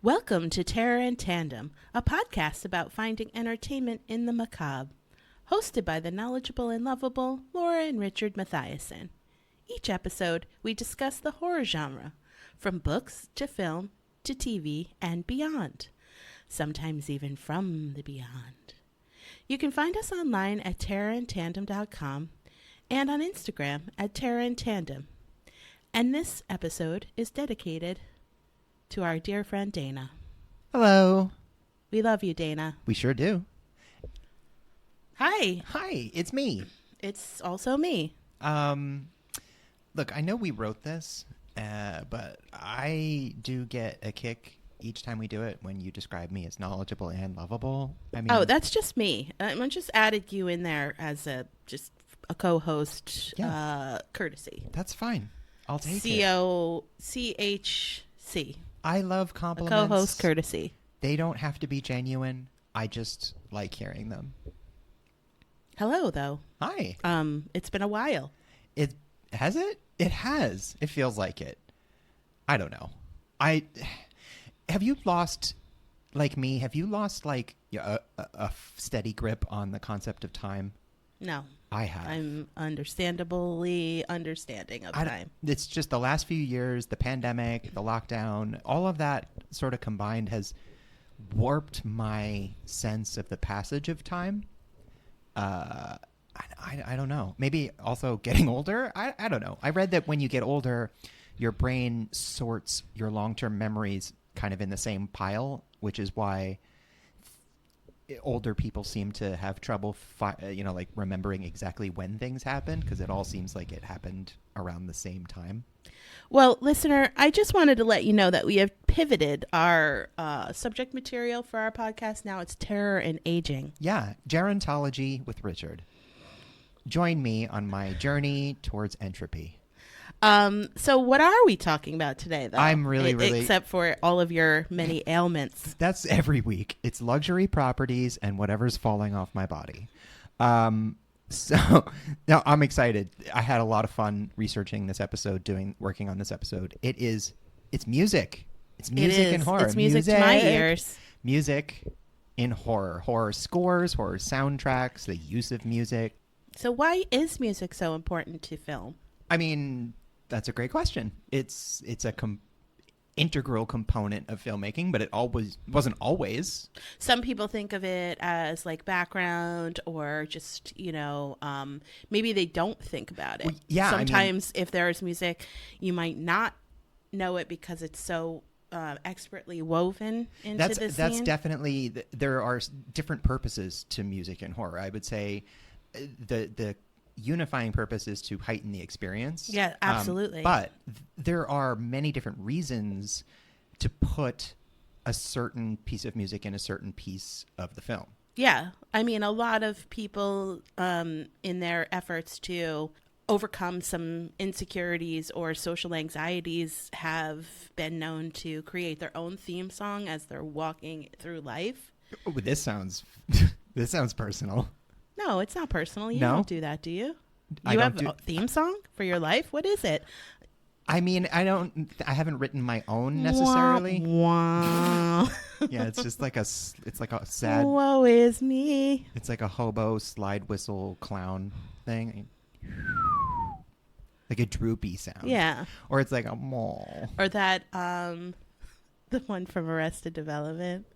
Welcome to Terror in Tandem, a podcast about finding entertainment in the macabre, hosted by the knowledgeable and lovable Laura and Richard Mathiasen. Each episode, we discuss the horror genre, from books to film to TV and beyond, sometimes even from the beyond. You can find us online at terrorintandem.com and on Instagram at terrorintandem. And this episode is dedicated to our dear friend Dana. Hello. We love you, Dana. We sure do. Hi. Hi, it's me. It's also me. Look, I know we wrote this, but I do get a kick each time we do it when you describe me as knowledgeable and lovable. I mean, oh, that's just me. I just added you in there as a co-host courtesy. That's fine. I'll take COCHC. I love compliments. A co-host courtesy. They don't have to be genuine. I just like hearing them. Hello, though. Hi. It's been a while. It has it? It has. It feels like it. I don't know. Have you lost, like me, have you lost like a steady grip on the concept of time? No. I have. I'm understandably understanding of time. It's just the last few years, the pandemic, the lockdown, all of that sort of combined has warped my sense of the passage of time. I don't know. Maybe also getting older. I don't know. I read that when you get older, your brain sorts your long-term memories kind of in the same pile, which is why older people seem to have trouble, like remembering exactly when things happened, because it all seems like it happened around the same time. Well, listener, I just wanted to let you know that we have pivoted our subject material for our podcast. Now it's terror and aging. Yeah, gerontology with Richard. Join me on my journey towards entropy. So what are we talking about today, though? I'm really except for all of your many ailments. That's every week. It's luxury properties and whatever's falling off my body. So now I'm excited. I had a lot of fun researching this episode, working on this episode. It's music. It's music in horror. It's music to my ears. Music in horror scores, horror soundtracks, the use of music. So why is music so important to film? I mean, that's a great question. It's a integral component of filmmaking, but it wasn't always. Some people think of it as like background or just, maybe they don't think about it. Well, yeah. Sometimes if there's music, you might not know it because it's so expertly woven into the scene. That's definitely, there are different purposes to music in horror. I would say the unifying purpose is to heighten the experience. Yeah, absolutely. But there are many different reasons to put a certain piece of music in a certain piece of the film. Yeah. I mean, a lot of people in their efforts to overcome some insecurities or social anxieties have been known to create their own theme song as they're walking through life. Oh, this sounds personal. No, it's not personal. You No? don't do that, do you? You have a theme song for your life? What is it? I mean, I haven't written my own necessarily. Wow. Yeah, it's just like it's like a sad. Woe is me. It's like a hobo slide whistle clown thing. Like a droopy sound. Yeah. Or it's like a mall. Or that, the one from Arrested Development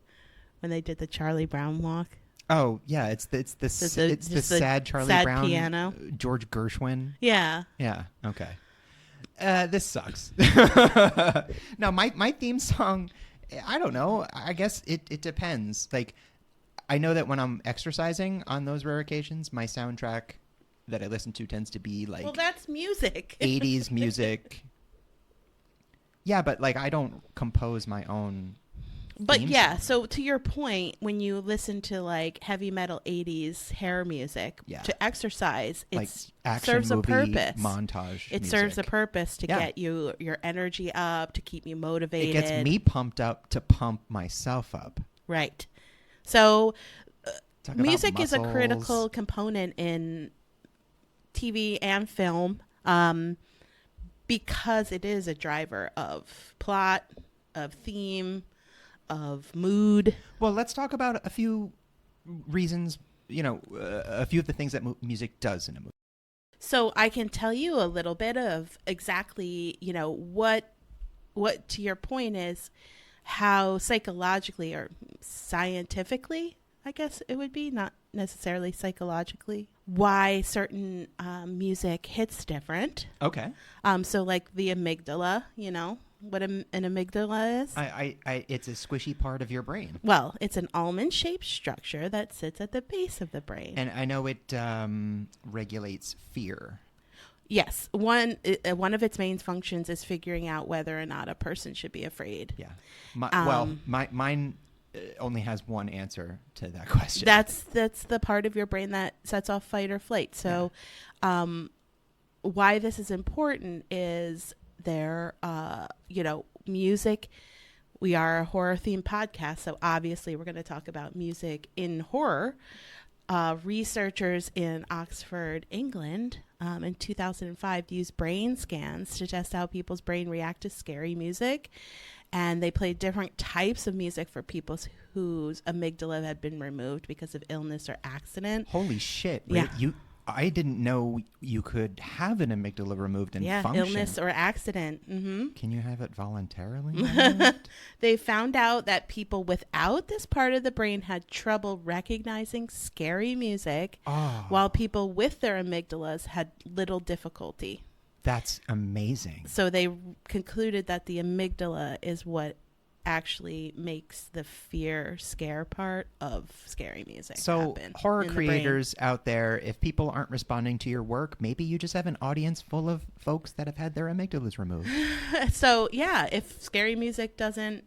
when they did the Charlie Brown walk. Oh yeah, it's the sad Charlie sad Brown piano. George Gershwin. Yeah. Yeah. Okay. This sucks. No, my theme song, I don't know. I guess it depends. Like, I know that when I'm exercising on those rare occasions, my soundtrack that I listen to tends to be like, well, that's music. 80s music. Yeah, but like I don't compose my own. But yeah, so to your point, when you listen to like heavy metal 80s hair music to exercise, it like serves a purpose. Montage. It serves a purpose to get you your energy up, to keep you motivated. It gets me pumped up to pump myself up. Right. So music is a critical component in TV and film because it is a driver of plot, of theme, of mood. Well, let's talk about a few reasons, a few of the things that music does in a movie. So I can tell you a little bit of exactly, what to your point is how psychologically or scientifically, I guess it would be, not necessarily psychologically, why certain music hits different. Okay. So like the amygdala, what an amygdala is? It's a squishy part of your brain. Well, it's an almond-shaped structure that sits at the base of the brain. And I know it regulates fear. Yes. One of its main functions is figuring out whether or not a person should be afraid. Yeah. Mine only has one answer to that question. That's the part of your brain that sets off fight or flight. So why this is important is music. We are a horror themed podcast, so obviously we're going to talk about music in horror. Researchers in Oxford, England, in 2005 used brain scans to test how people's brain react to scary music. And they played different types of music for people whose amygdala had been removed because of illness or accident. Holy shit. Yeah. I didn't know you could have an amygdala removed and function. Illness or accident. Mm-hmm. Can you have it voluntarily? They found out that people without this part of the brain had trouble recognizing scary music, while people with their amygdalas had little difficulty. That's amazing. So they concluded that the amygdala is what actually makes the scare part of scary music happen. So horror creators out there, if people aren't responding to your work, maybe you just have an audience full of folks that have had their amygdalas removed. So yeah, if scary music doesn't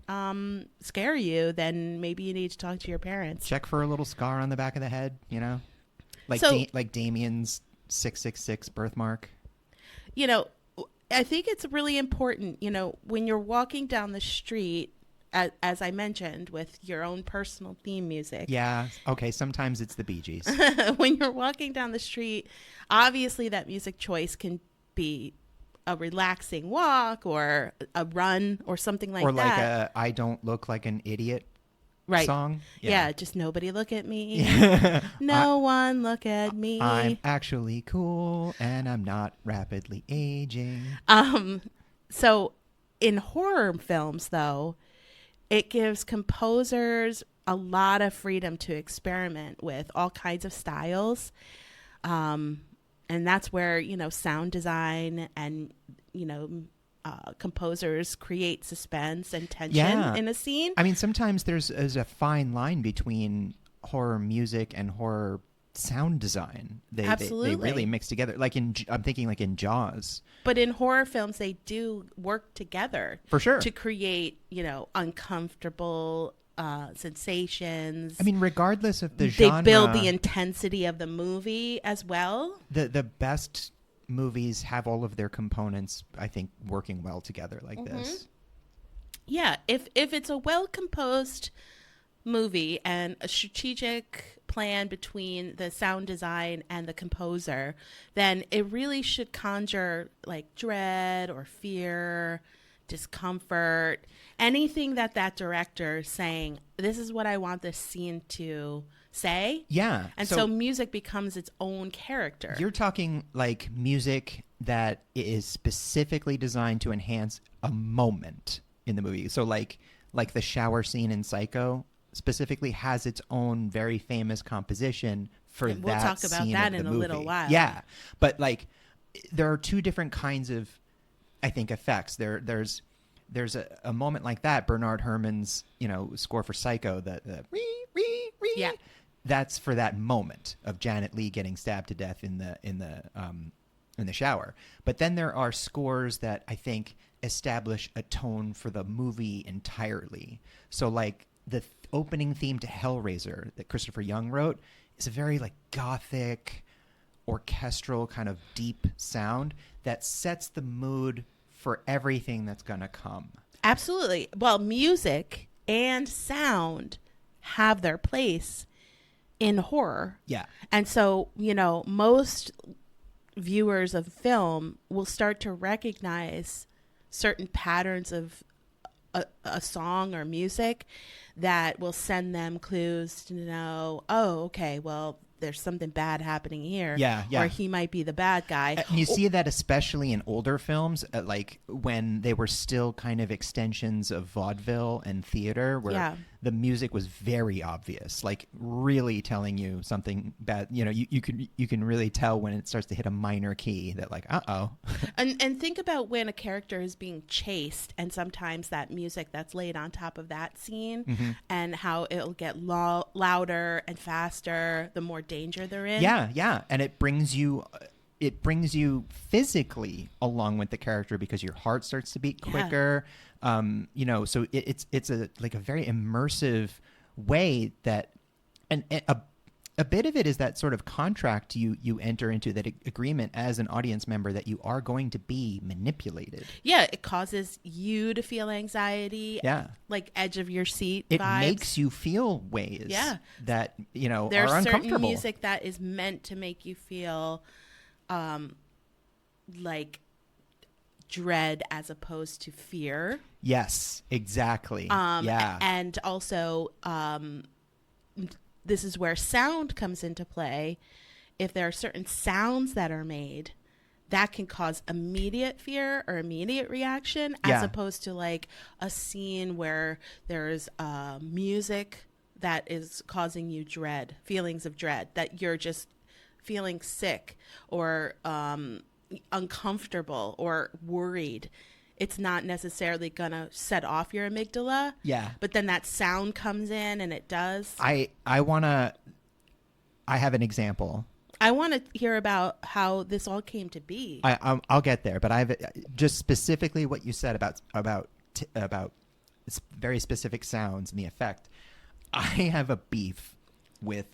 scare you, then maybe you need to talk to your parents. Check for a little scar on the back of the head, like like Damien's 666 birthmark. I think it's really important, when you're walking down the street, as I mentioned, with your own personal theme music. Yeah. Okay. Sometimes it's the Bee Gees. When you're walking down the street, obviously that music choice can be a relaxing walk or a run or something like that. Or like a I Don't Look Like an Idiot song. Yeah. Just nobody look at me. No one look at me. I'm actually cool and I'm not rapidly aging. So in horror films, though, it gives composers a lot of freedom to experiment with all kinds of styles. And that's where, sound design and, composers create suspense and tension in a scene. I mean, sometimes there's a fine line between horror music and horror sound design. Absolutely. They really mix together. I'm thinking like in Jaws. But in horror films, they do work together. For sure. To create, uncomfortable sensations. I mean, regardless of the genre. They build the intensity of the movie as well. The best movies have all of their components, I think, working well together like this. Yeah. If it's a well-composed movie and a strategic plan between the sound design and the composer, then it really should conjure like dread or fear, discomfort, anything that director is saying, this is what I want this scene to say. Yeah. And so music becomes its own character. You're talking like music that is specifically designed to enhance a moment in the movie. So like the shower scene in Psycho specifically has its own very famous composition for that scene. We'll talk about that in a little while. Yeah. But like there are two different kinds of, I think, effects. There's a moment like that, Bernard Herrmann's, score for Psycho, the yeah. That's for that moment of Janet Leigh getting stabbed to death in the shower. But then there are scores that I think establish a tone for the movie entirely. So like the opening theme to Hellraiser that Christopher Young wrote is a very like gothic, orchestral kind of deep sound that sets the mood for everything that's going to come. Absolutely. Well, music and sound have their place in horror. Yeah. And so, most viewers of film will start to recognize certain patterns of a song or music that will send them clues to know, oh, okay, well, there's something bad happening here. Yeah. Or he might be the bad guy. And you see that especially in older films, like when they were still kind of extensions of vaudeville and theater, where the music was very obvious, like really telling you something bad. You know, you can really tell when it starts to hit a minor key that like, uh-oh. And think about when a character is being chased, and sometimes that music that's laid on top of that scene, and how it'll get louder and faster the more danger they're in. Yeah, and it brings you physically along with the character because your heart starts to beat quicker. You know, so it's a like a very immersive way that, and a bit of it is that sort of contract you enter into, that agreement as an audience member that you are going to be manipulated. Yeah, it causes you to feel anxiety. Yeah, like edge of your seat it vibes. Makes you feel ways that, you know, There's are uncomfortable. There's certain music that is meant to make you feel like dread as opposed to fear. Yes, exactly. And also this is where sound comes into play. If there are certain sounds that are made, that can cause immediate fear or immediate reaction, as opposed to like a scene where there's music that is causing you dread, feelings of dread, that you're just feeling sick or uncomfortable or worried. It's not necessarily going to set off your amygdala. Yeah. But then that sound comes in and it does. I have an example. I want to hear about how this all came to be. I'll get there, but I've just specifically what you said about very specific sounds and the effect. I have a beef with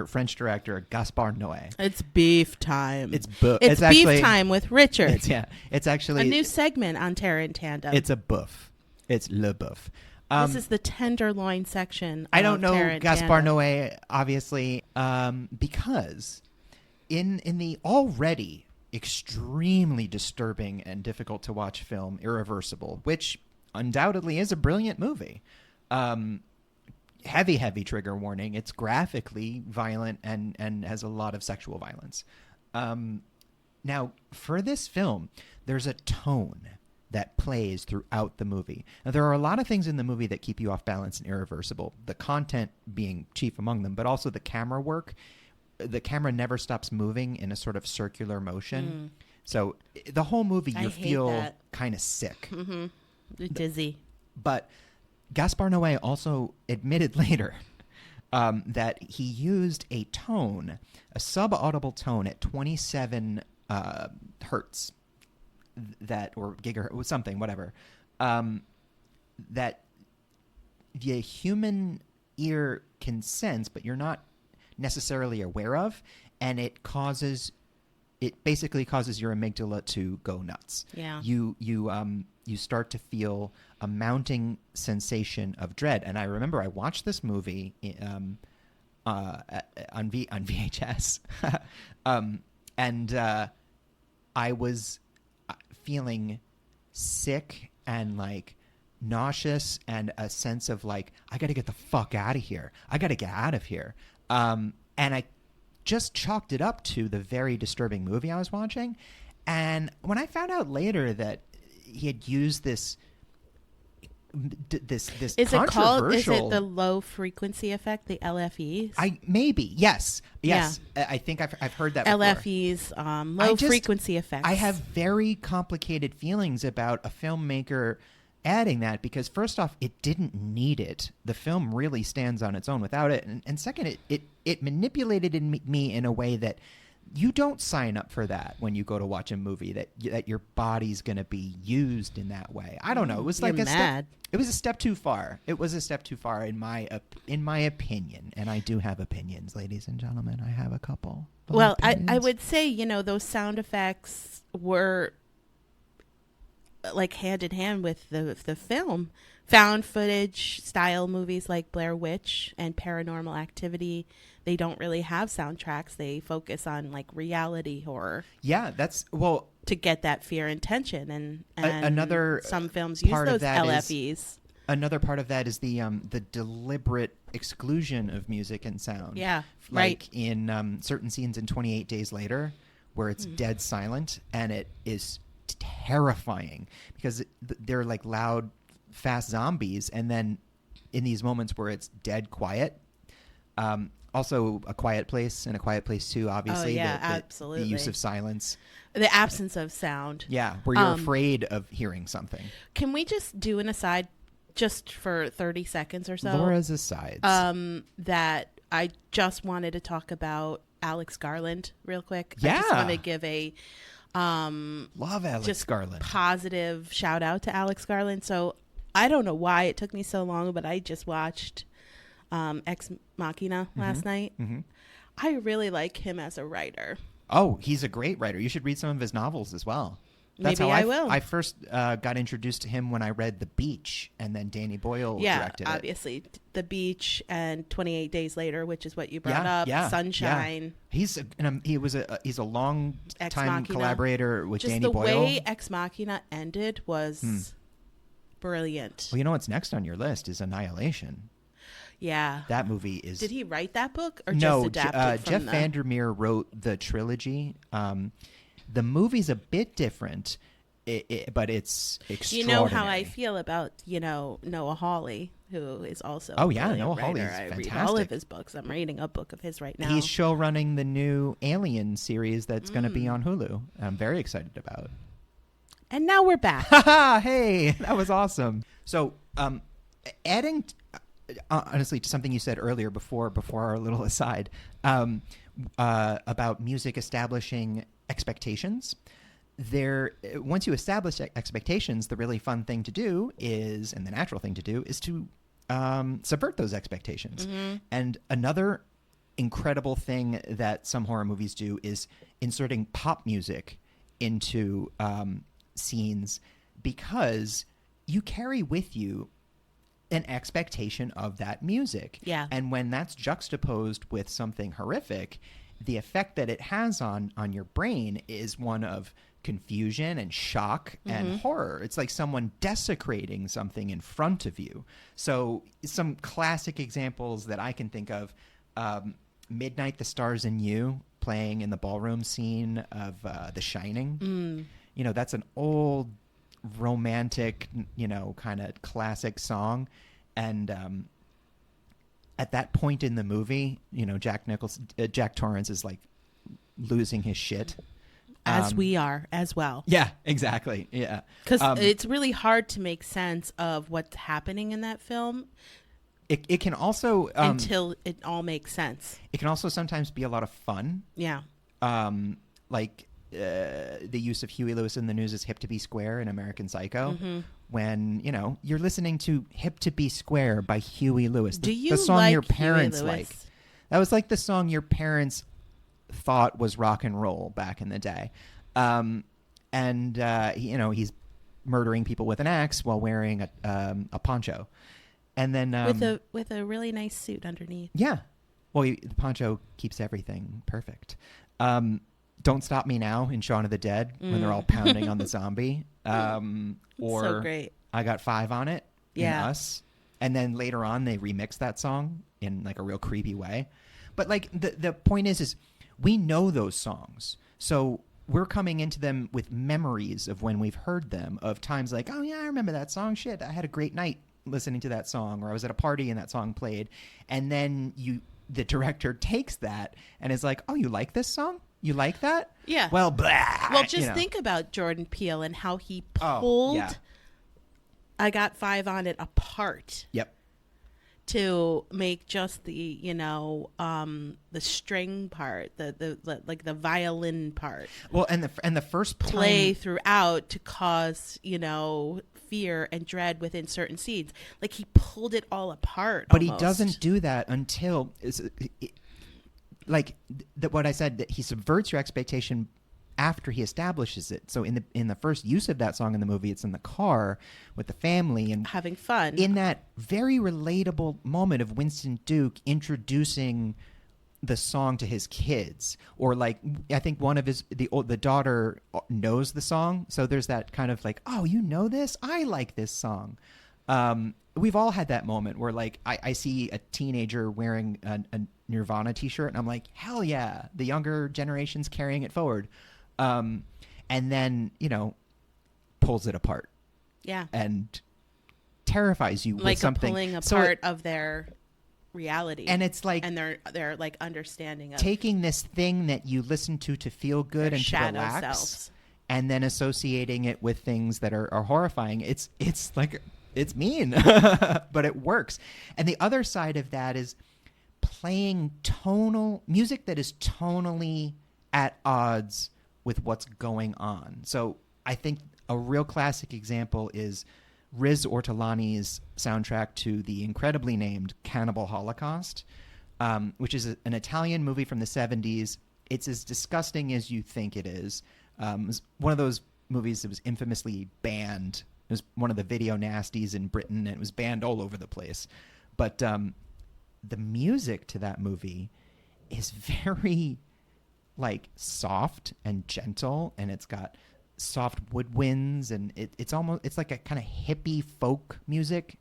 French director Gaspar Noé. It's beef time. It's beef actually, time with Richard. It's actually a new segment on Terror and Tandem. It's a bouffe. It's le bouffe. This is the tenderloin section. I don't know Gaspar Noé, obviously, because in the already extremely disturbing and difficult to watch film Irreversible, which undoubtedly is a brilliant movie. Heavy trigger warning. It's graphically violent and has a lot of sexual violence. Now, for this film, there's a tone that plays throughout the movie. Now, there are a lot of things in the movie that keep you off balance and Irreversible, the content being chief among them, but also the camera work. The camera never stops moving in a sort of circular motion. So the whole movie, you feel kind of sick. Dizzy. But Gaspar Noé also admitted later that he used a tone, a subaudible tone at 27 hertz, or gigahertz, something, whatever, that the human ear can sense, but you're not necessarily aware of, and it basically causes your amygdala to go nuts. Yeah. You start to feel a mounting sensation of dread. And I remember I watched this movie on VHS, and I was feeling sick and like nauseous and a sense of like, I got to get the fuck out of here. I got to get out of here. And I just chalked it up to the very disturbing movie I was watching. And when I found out later that he had used this is controversial... Is it the low frequency effect, the LFEs? Yes. Yeah. I think I've heard that before. LFEs, low frequency effects. I have very complicated feelings about a filmmaker adding that, because first off, it didn't need it. The film really stands on its own without it. And second, it manipulated me in a way that you don't sign up for that when you go to watch a movie, that your body's going to be used in that way. I don't know. It was like it was a step too far. It was a step too far in my opinion. And I do have opinions, ladies and gentlemen. I have a couple. Well, I would say, those sound effects were like hand in hand with the film. Found footage style movies like Blair Witch and Paranormal Activity, they don't really have soundtracks. They focus on like reality horror. Yeah, that's well to get that fear and tension, and another some films use part those of that LFEs. Another part of that is the deliberate exclusion of music and sound. Yeah, like in certain scenes in 28 Days Later, where it's dead silent, and it is terrifying because they're like loud, fast zombies, and then in these moments where it's dead quiet. Also, A Quiet Place and A Quiet Place 2, obviously. Oh, yeah, absolutely. The use of silence. The absence of sound. Yeah, where you're afraid of hearing something. Can we just do an aside just for 30 seconds or so? Laura's asides. That I just wanted to talk about Alex Garland real quick. Yeah. I just want to give a love Alex Garland. Positive shout out to Alex Garland. So I don't know why it took me so long, but I just watched Ex Machina last night. Mm-hmm. I really like him as a writer. Oh, he's a great writer. You should read some of his novels as well. That's Maybe how I will. I first got introduced to him when I read The Beach, and then Danny Boyle directed it. Yeah, obviously. The Beach and 28 Days Later, which is what you brought up. Sunshine. Yeah. He's a long time collaborator with just Danny Boyle. The way Ex Machina ended was brilliant. Well, you know what's next on your list is Annihilation. Yeah. That movie is... Did he write that book or just adapt it from Jeff Vandermeer wrote the trilogy. The movie's a bit different, but it's extraordinary. You know how I feel about, Noah Hawley, who is also Noah Hawley's fantastic. I read all of his books. I'm reading a book of his right now. He's showrunning the new Alien series that's going to be on Hulu. I'm very excited about. And now we're back. Hey, that was awesome. So, adding... honestly, to something you said earlier before our little aside about music establishing expectations, once you establish expectations, the really fun thing to do is, and the natural thing to do, is to subvert those expectations. Mm-hmm. And another incredible thing that some horror movies do is inserting pop music into scenes, because you carry with you an expectation of that music. Yeah. And when that's juxtaposed with something horrific, the effect that it has on your brain is one of confusion and shock and horror. It's like someone desecrating something in front of you. So some classic examples that I can think of, Midnight, the Stars and You, playing in the ballroom scene of The Shining. That's an old romantic, kind of classic song. And at that point in the movie, Jack Torrance is like losing his shit. As we are as well. Yeah, exactly. Yeah. Because it's really hard to make sense of what's happening in that film. It can also... until it all makes sense. It can also sometimes be a lot of fun. Yeah. Like... the use of Huey Lewis in the News' Hip to Be Square in American Psycho, when, you're listening to Hip to Be Square by Huey Lewis. The song like your parents Huey Lewis? like. That was like the song your parents thought was rock and roll back in the day. He's murdering people with an axe while wearing a poncho. And then... with a really nice suit underneath. Yeah. Well, the poncho keeps everything perfect. Don't Stop Me Now in Shaun of the Dead when they're all pounding on the zombie. Or so great. I Got Five on It in Us. And then later on they remix that song in like a real creepy way. But like the point is we know those songs. So we're coming into them with memories of when we've heard them, of times like, oh yeah, I remember that song. Shit, I had a great night listening to that song, or I was at a party and that song played. And then the director takes that and is like, oh, you like this song? You like that? Yeah. Well, blah. Well, just think about Jordan Peele and how he pulled I Got Five on It apart. Yep. To make just the, the string part, the violin part. Well, and the first play throughout to cause, fear and dread within certain scenes. Like he pulled it all apart. But almost. He doesn't do that until... what I said, that he subverts your expectation after he establishes it. So in the first use of that song in the movie, it's in the car with the family and having fun. In that very relatable moment of Winston Duke introducing the song to his kids, or like I think one of the daughter knows the song, so there's that kind of like, oh, you know this? I like this song. We've all had that moment where like I see a teenager wearing a Nirvana t-shirt and I'm like, hell yeah, the younger generation's carrying it forward. And then, pulls it apart. Yeah. And terrifies you like with something. Pulling apart of their reality. And it's like, and their like understanding of taking this thing that you listen to feel good and to relax selves. And then associating it with things that are horrifying. It's like, it's mean, but it works. And the other side of that is playing music that is tonally at odds with what's going on. So I think a real classic example is Riz Ortolani's soundtrack to the incredibly named Cannibal Holocaust, which is an Italian movie from the 70s. It's as disgusting as you think it is. It was one of those movies that was infamously banned. It was one of the video nasties in Britain, and it was banned all over the place. But the music to that movie is very like soft and gentle, and it's got soft woodwinds, and it's like a kind of hippie folk music.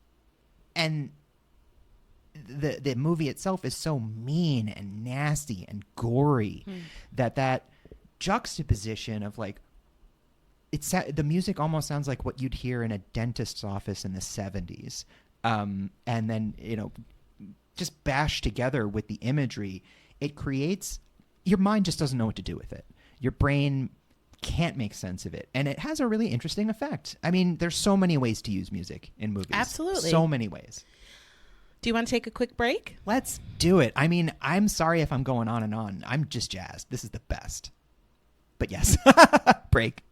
And the movie itself is so mean and nasty and gory that juxtaposition of like, the music almost sounds like what you'd hear in a dentist's office in the 70s. And then, just bashed together with the imagery, it creates, your mind just doesn't know what to do with it. Your brain can't make sense of it. And it has a really interesting effect. I mean, there's so many ways to use music in movies. Absolutely. So many ways. Do you want to take a quick break? Let's do it. I mean, I'm sorry if I'm going on and on. I'm just jazzed. This is the best. But yes, break.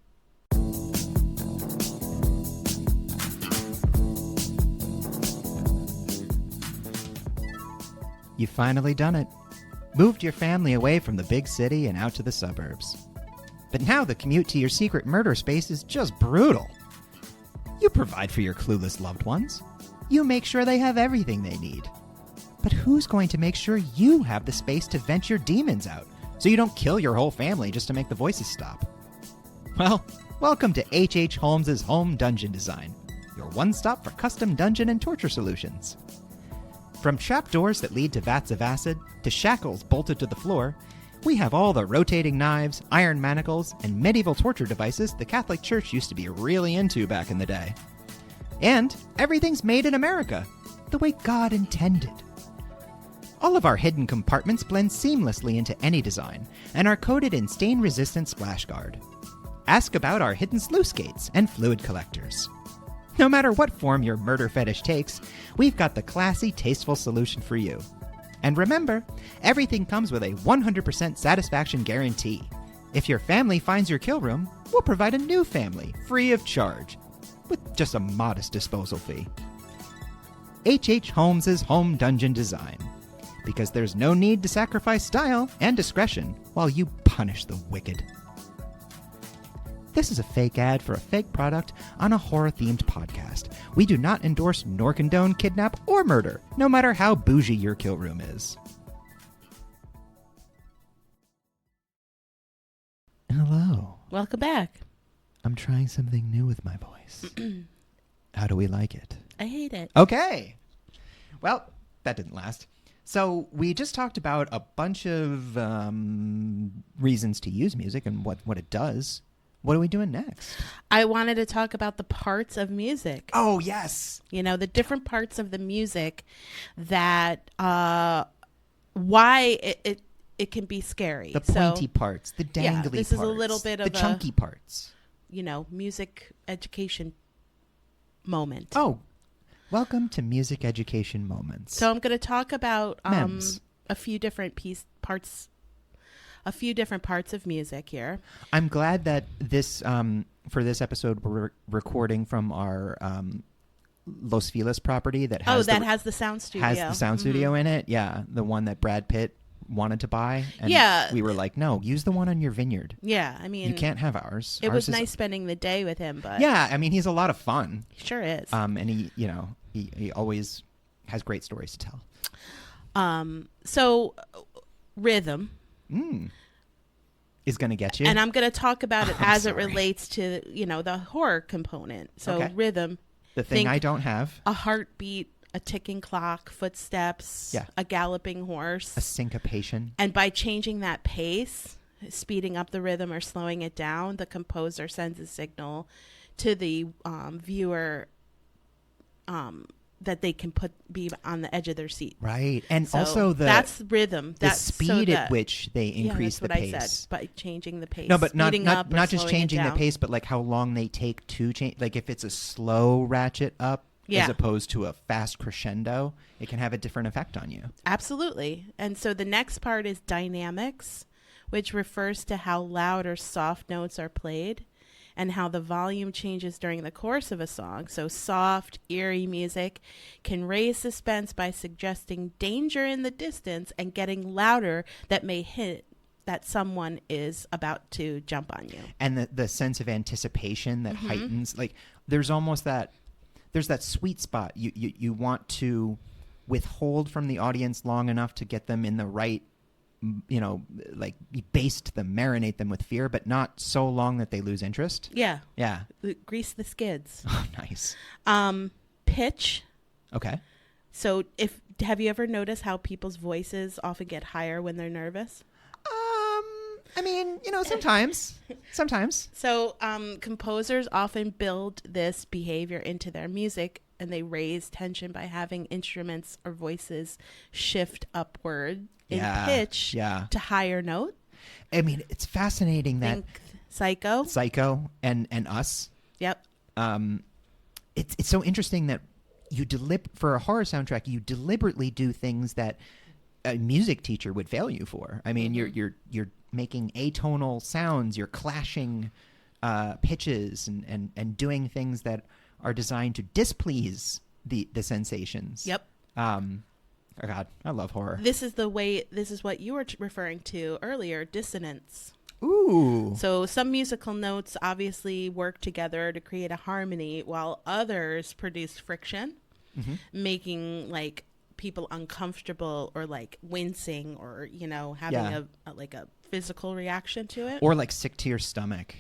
You've finally done it. Moved your family away from the big city and out to the suburbs. But now the commute to your secret murder space is just brutal. You provide for your clueless loved ones. You make sure they have everything they need. But who's going to make sure you have the space to vent your demons out so you don't kill your whole family just to make the voices stop? Well, welcome to H.H. Holmes's Home Dungeon Design, your one-stop for custom dungeon and torture solutions. From trapdoors that lead to vats of acid, to shackles bolted to the floor, we have all the rotating knives, iron manacles, and medieval torture devices the Catholic Church used to be really into back in the day. And everything's made in America, the way God intended. All of our hidden compartments blend seamlessly into any design and are coated in stain-resistant splash guard. Ask about our hidden sluice gates and fluid collectors. No matter what form your murder fetish takes, we've got the classy, tasteful solution for you. And remember, everything comes with a 100% satisfaction guarantee. If your family finds your kill room, we'll provide a new family free of charge, with just a modest disposal fee. H.H. Holmes's Home Dungeon Design. Because there's no need to sacrifice style and discretion while you punish the wicked. This is a fake ad for a fake product on a horror-themed podcast. We do not endorse nor condone kidnap or murder, no matter how bougie your kill room is. Hello. Welcome back. I'm trying something new with my voice. How do we like it? I hate it. Okay. Well, that didn't last. So we just talked about a bunch of reasons to use music and what it does. What are we doing next? I wanted to talk about the parts of music. Oh, yes. The different parts of the music that why it can be scary. The pointy parts, the dangly parts. This is a little bit of the chunky parts. Music education moment. Oh, welcome to Music Education Moments. So I'm going to talk about Mems. a few different parts of music here. I'm glad that this for this episode we're recording from our Los Feliz property that has has the sound studio. Has the sound studio in it. Yeah, the one that Brad Pitt wanted to buy. And Yeah. we were like, no, use the one on your vineyard. Yeah, I mean, You can't have ours. It Ours was is- nice spending the day with him, but Yeah, I mean, he's a lot of fun. he sure is. And he always has great stories to tell. So rhythm. Is going to get you. And I'm going to talk about it as it sorry. relates to, the horror component. So Okay. rhythm, the thing I don't have, a heartbeat, a ticking clock, footsteps, Yeah. a galloping horse. a syncopation. And by changing that pace, speeding up the rhythm or slowing it down, the composer sends a signal to the viewer that they can be on the edge of their seat. Right. And So also that's rhythm. the That's speed at which they increase that's the what pace. I said, by changing the pace. No, but not speeding up or not just slowing it changing the down. pace, but like how long they take to change. Like if it's a slow ratchet up Yeah. as opposed to a fast crescendo, it can have a different effect on you. Absolutely. And so the next part is dynamics, which refers to how loud or soft notes are played and how the volume changes during the course of a song. So soft, eerie music can raise suspense by suggesting danger in the distance and getting louder that may hint that someone is about to jump on you. And the sense of anticipation that heightens, like there's that sweet spot. You want to withhold from the audience long enough to get them in the right, like baste them, marinate them with fear, but not so long that they lose interest. Yeah. Yeah. Grease the skids. Oh, nice. Pitch. Okay. So have you ever noticed how people's voices often get higher when they're nervous? I mean, sometimes. So composers often build this behavior into their music, and they raise tension by having instruments or voices shift upward in pitch to higher note. I mean, it's fascinating that Think Psycho. Psycho and Us. Yep. It's so interesting that for a horror soundtrack, you deliberately do things that a music teacher would fail you for. I mean, you're making atonal sounds, you're clashing pitches and doing things that are designed to displease the sensations. Yep. Oh God, I love horror. This is what you were referring to earlier, dissonance. Ooh. So some musical notes obviously work together to create a harmony, while others produce friction, making like people uncomfortable or like wincing or having a physical reaction to it. Or like sick to your stomach.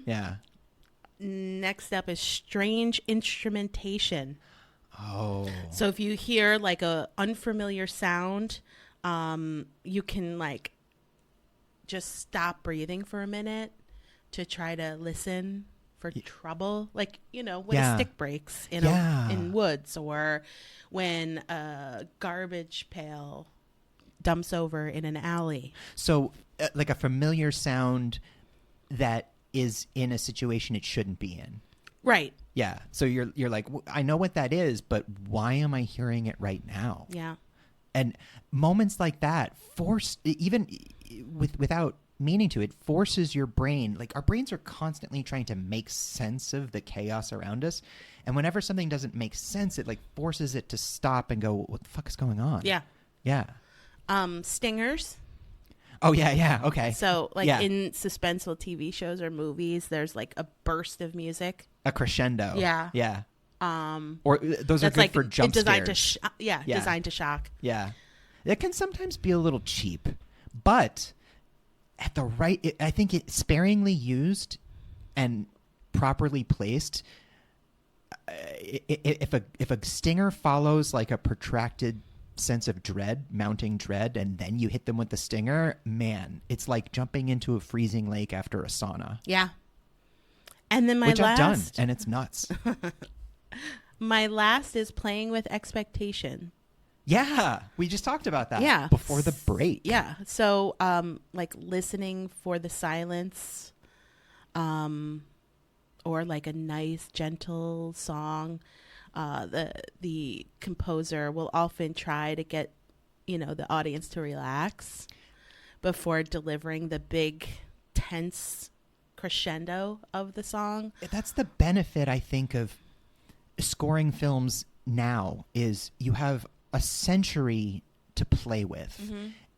Yeah. Next up is strange instrumentation. Oh. So if you hear like a unfamiliar sound, you can like just stop breathing for a minute to try to listen for trouble. Like, when a stick breaks in woods, or when a garbage pail dumps over in an alley. So like a familiar sound that is in a situation it shouldn't be in. Right. Yeah. So you're like, I know what that is, but why am I hearing it right now? Yeah. And moments like that even without meaning to, it forces your brain. Like our brains are constantly trying to make sense of the chaos around us. And whenever something doesn't make sense, it like forces it to stop and go, what the fuck is going on? Yeah. Yeah. Stingers. Oh, yeah, yeah. Okay. So like in suspenseful TV shows or movies, there's like a burst of music. A crescendo. Yeah. Yeah. Or those are good like for jump designed scares. designed to shock. Yeah. It can sometimes be a little cheap, but at the right, I think it sparingly used and properly placed. If a stinger follows like a protracted sense of dread, mounting dread, and then you hit them with the stinger, man, it's like jumping into a freezing lake after a sauna. Yeah. And then Which I've done, and it's nuts. My last is playing with expectation. Yeah, we just talked about that. Yeah. Before the break. Yeah. So, like listening for the silence, or like a nice, gentle song. The composer will often try to get, the audience to relax before delivering the big, tense crescendo of the song. That's the benefit, I think, of scoring films now, is you have a century to play with.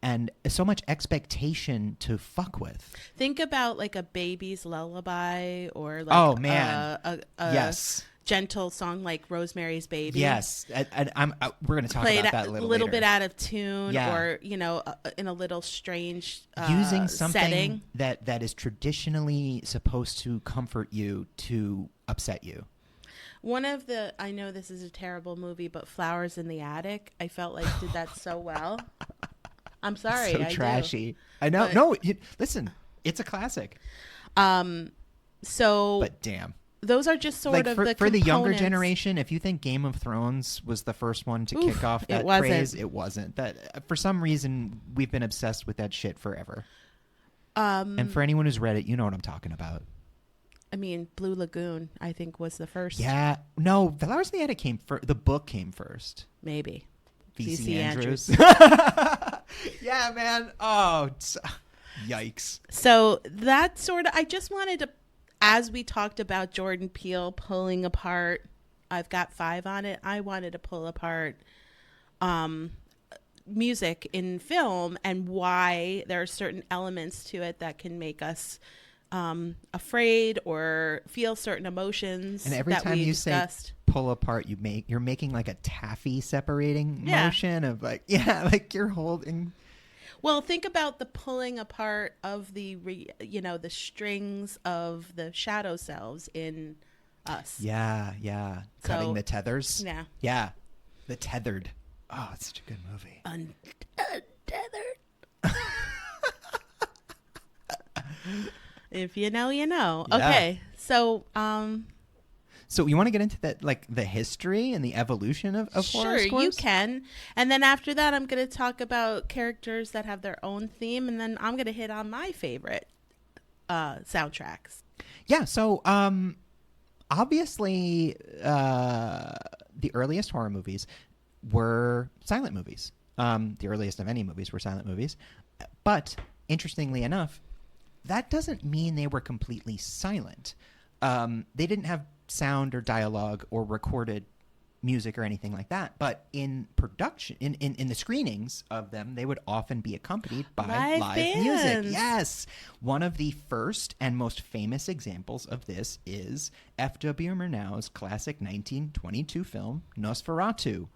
and so much expectation to fuck with. Think about like a baby's lullaby or like Oh man, a yes, gentle song like Rosemary's Baby. yes. We're going to talk Played about that a little little later. bit out of tune, Yeah. or in a little strange Using something setting. that is traditionally supposed to comfort you to upset you. One of the, I know this is a terrible movie, but Flowers in the Attic, I felt like did that so well. I'm sorry, So I trashy. I know. But- No, listen, it's a classic. do. So But damn. those are just sort Like of for the younger components. generation, if you think Game of Thrones was the first one to kick off it that wasn't. craze, it wasn't. That for some reason we've been obsessed with that shit forever. And for anyone who's read it, you know what I'm talking about. I mean, Blue Lagoon, I think, was the first. Yeah, no, Flowers in the Attic the book came first. Maybe. V.C. V.C. Andrews. Yeah, man. Oh, yikes. So that sort of, I just wanted to, as we talked about Jordan Peele pulling apart, I've got 5 on it. I wanted to pull apart music in film and why there are certain elements to it that can make us afraid or feel certain emotions. And every that time we you discussed. say pull apart, you're making like a taffy separating Yeah. motion of like, yeah, like you're holding. Well, think about the pulling apart of the the strings of the shadow selves in us. Yeah, yeah. Cutting So- the tethers. Yeah. Yeah. The Tethered. Oh, it's such a good movie. Untethered. If you know, you know. Yeah. Okay, so So you want to get into that, like the history and the evolution of horror sure, scores? you can. And then after that, I'm going to talk about characters that have their own theme, and then I'm going to hit on my favorite soundtracks. Yeah. So obviously, the earliest horror movies were silent movies. The earliest of any movies were silent movies. But interestingly enough, that doesn't mean they were completely silent. They didn't have sound or dialogue or recorded music or anything like that. But in production, in the screenings of them, they would often be accompanied by live music. bands. Yes. One of the first and most famous examples of this is F.W. Murnau's classic 1922 film, Nosferatu,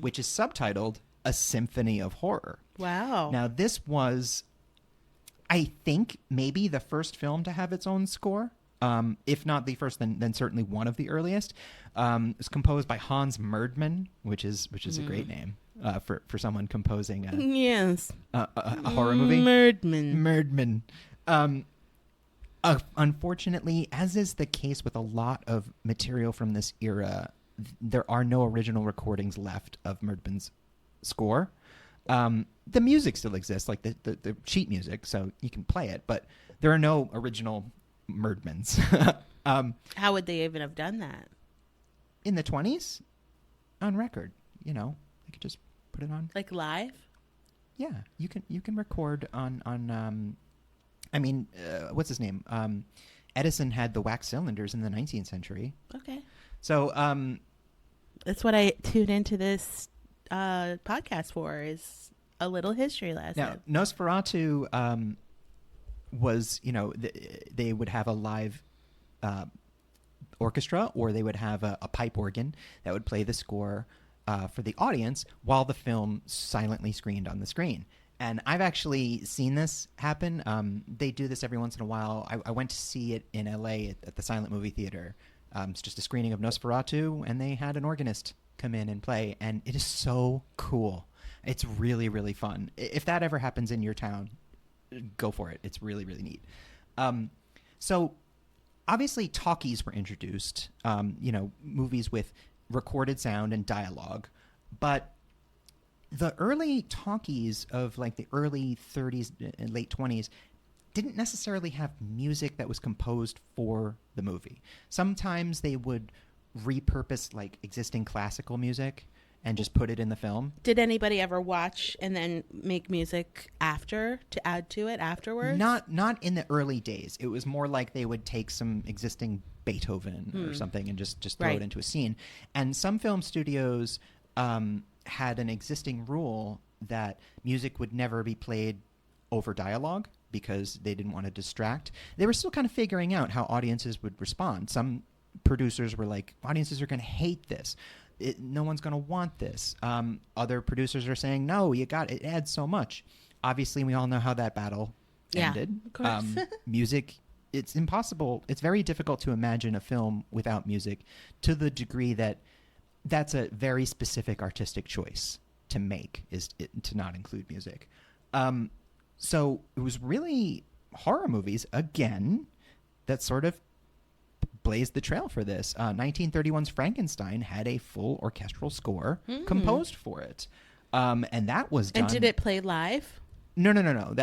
which is subtitled A Symphony of Horror. Wow. Now, this was, I think, maybe the first film to have its own score. If not the first, then certainly one of the earliest. It was composed by Hans Merdman, which is a great name for someone composing yes. a horror movie. Merdman. Merdman. Unfortunately, as is the case with a lot of material from this era, there are no original recordings left of Merdman's score. The music still exists, like the sheet music, so you can play it, but there are no original Merdmans. How would they even have done that? In the 20s, on record, they could just put it on. Like live? Yeah, you can record on what's his name? Edison had the wax cylinders in the 19th century. Okay. So, That's what I tuned into this podcast for, is a little history lesson. now Nosferatu was, they would have a live orchestra, or they would have a pipe organ that would play the score for the audience while the film silently screened on the screen. And I've actually seen this happen. They do this every once in a while. I went to see it in LA at the Silent Movie Theater. It's just a screening of Nosferatu, and they had an organist come in and play, and it is so cool. It's really, really fun. If that ever happens in your town, go for it. It's really, really neat. So obviously talkies were introduced, movies with recorded sound and dialogue, but the early talkies of like the early 30s and late 20s didn't necessarily have music that was composed for the movie. Sometimes they would repurpose like existing classical music and just put it in the film. Did anybody ever watch and then make music after to add to it afterwards? Not in the early days. It was more like they would take some existing Beethoven or something and just throw Right. it into a scene. And some film studios had an existing rule that music would never be played over dialogue because they didn't want to distract. They were still kind of figuring out how audiences would respond. Some producers were like, audiences are going to hate this. No one's going to want this. Other producers are saying, no, it adds so much. Obviously, we all know how that battle ended. Of course. Music, it's impossible. It's very difficult to imagine a film without music, to the degree that that's a very specific artistic choice to make, to not include music. So it was really horror movies, again, that sort of blazed the trail for this. 1931's Frankenstein had a full orchestral score composed for it. And that was done... And did it play live? No.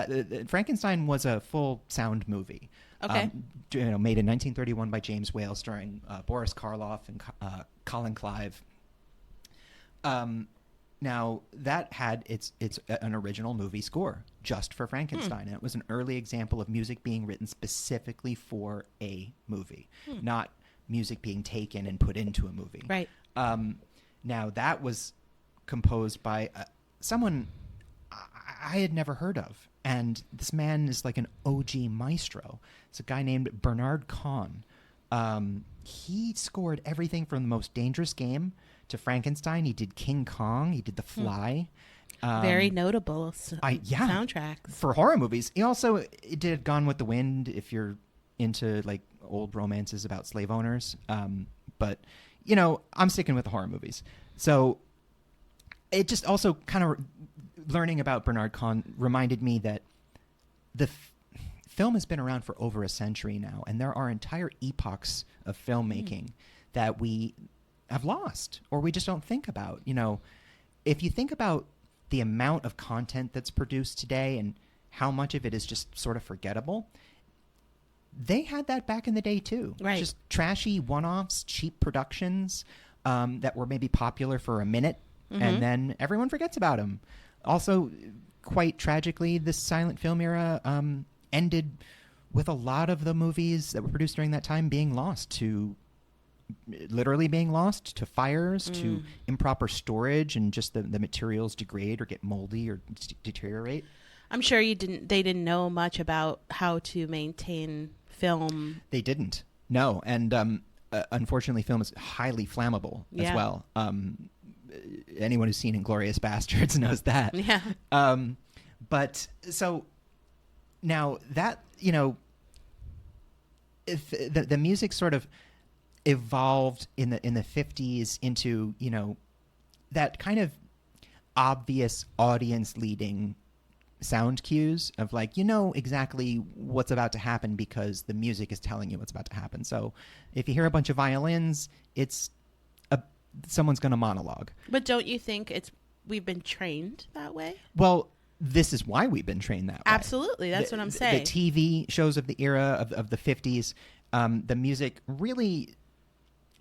Frankenstein was a full sound movie. Okay. Made in 1931 by James Whale, starring Boris Karloff and Colin Clive. Now, that had it's an original movie score just for Frankenstein. And it was an early example of music being written specifically for a movie, not music being taken and put into a movie. Right. Now, that was composed by someone I had never heard of. And this man is like an OG maestro. It's a guy named Bernard Kahn. He scored everything from The Most Dangerous Game to Frankenstein. He did King Kong. He did The Fly. Very notable soundtracks. For horror movies. He also did Gone with the Wind, if you're into like old romances about slave owners. But, I'm sticking with the horror movies. So it just also kind of... learning about Bernard Kahn reminded me that the film has been around for over a century now, and there are entire epochs of filmmaking that we have lost or we just don't think about. If you think about the amount of content that's produced today and how much of it is just sort of forgettable, they had that back in the day too. Right. Just trashy one-offs, cheap productions that were maybe popular for a minute, and then everyone forgets about them. Also, quite tragically, the silent film era ended with a lot of the movies that were produced during that time being lost to fires, to improper storage, and just the materials degrade or get moldy or deteriorate. I'm sure they didn't know much about how to maintain film. They didn't. No. And unfortunately, film is highly flammable as well. Anyone who's seen Inglourious Bastards knows that. Yeah. But so now that, if the music sort of evolved in the 50s into, that kind of obvious audience leading sound cues of like, exactly what's about to happen because the music is telling you what's about to happen. So if you hear a bunch of violins, it's someone's going to monologue. But don't you think we've been trained that way? Well, this is why we've been trained that way. Absolutely. That's what I'm saying. The TV shows of the era of the 50s, the music really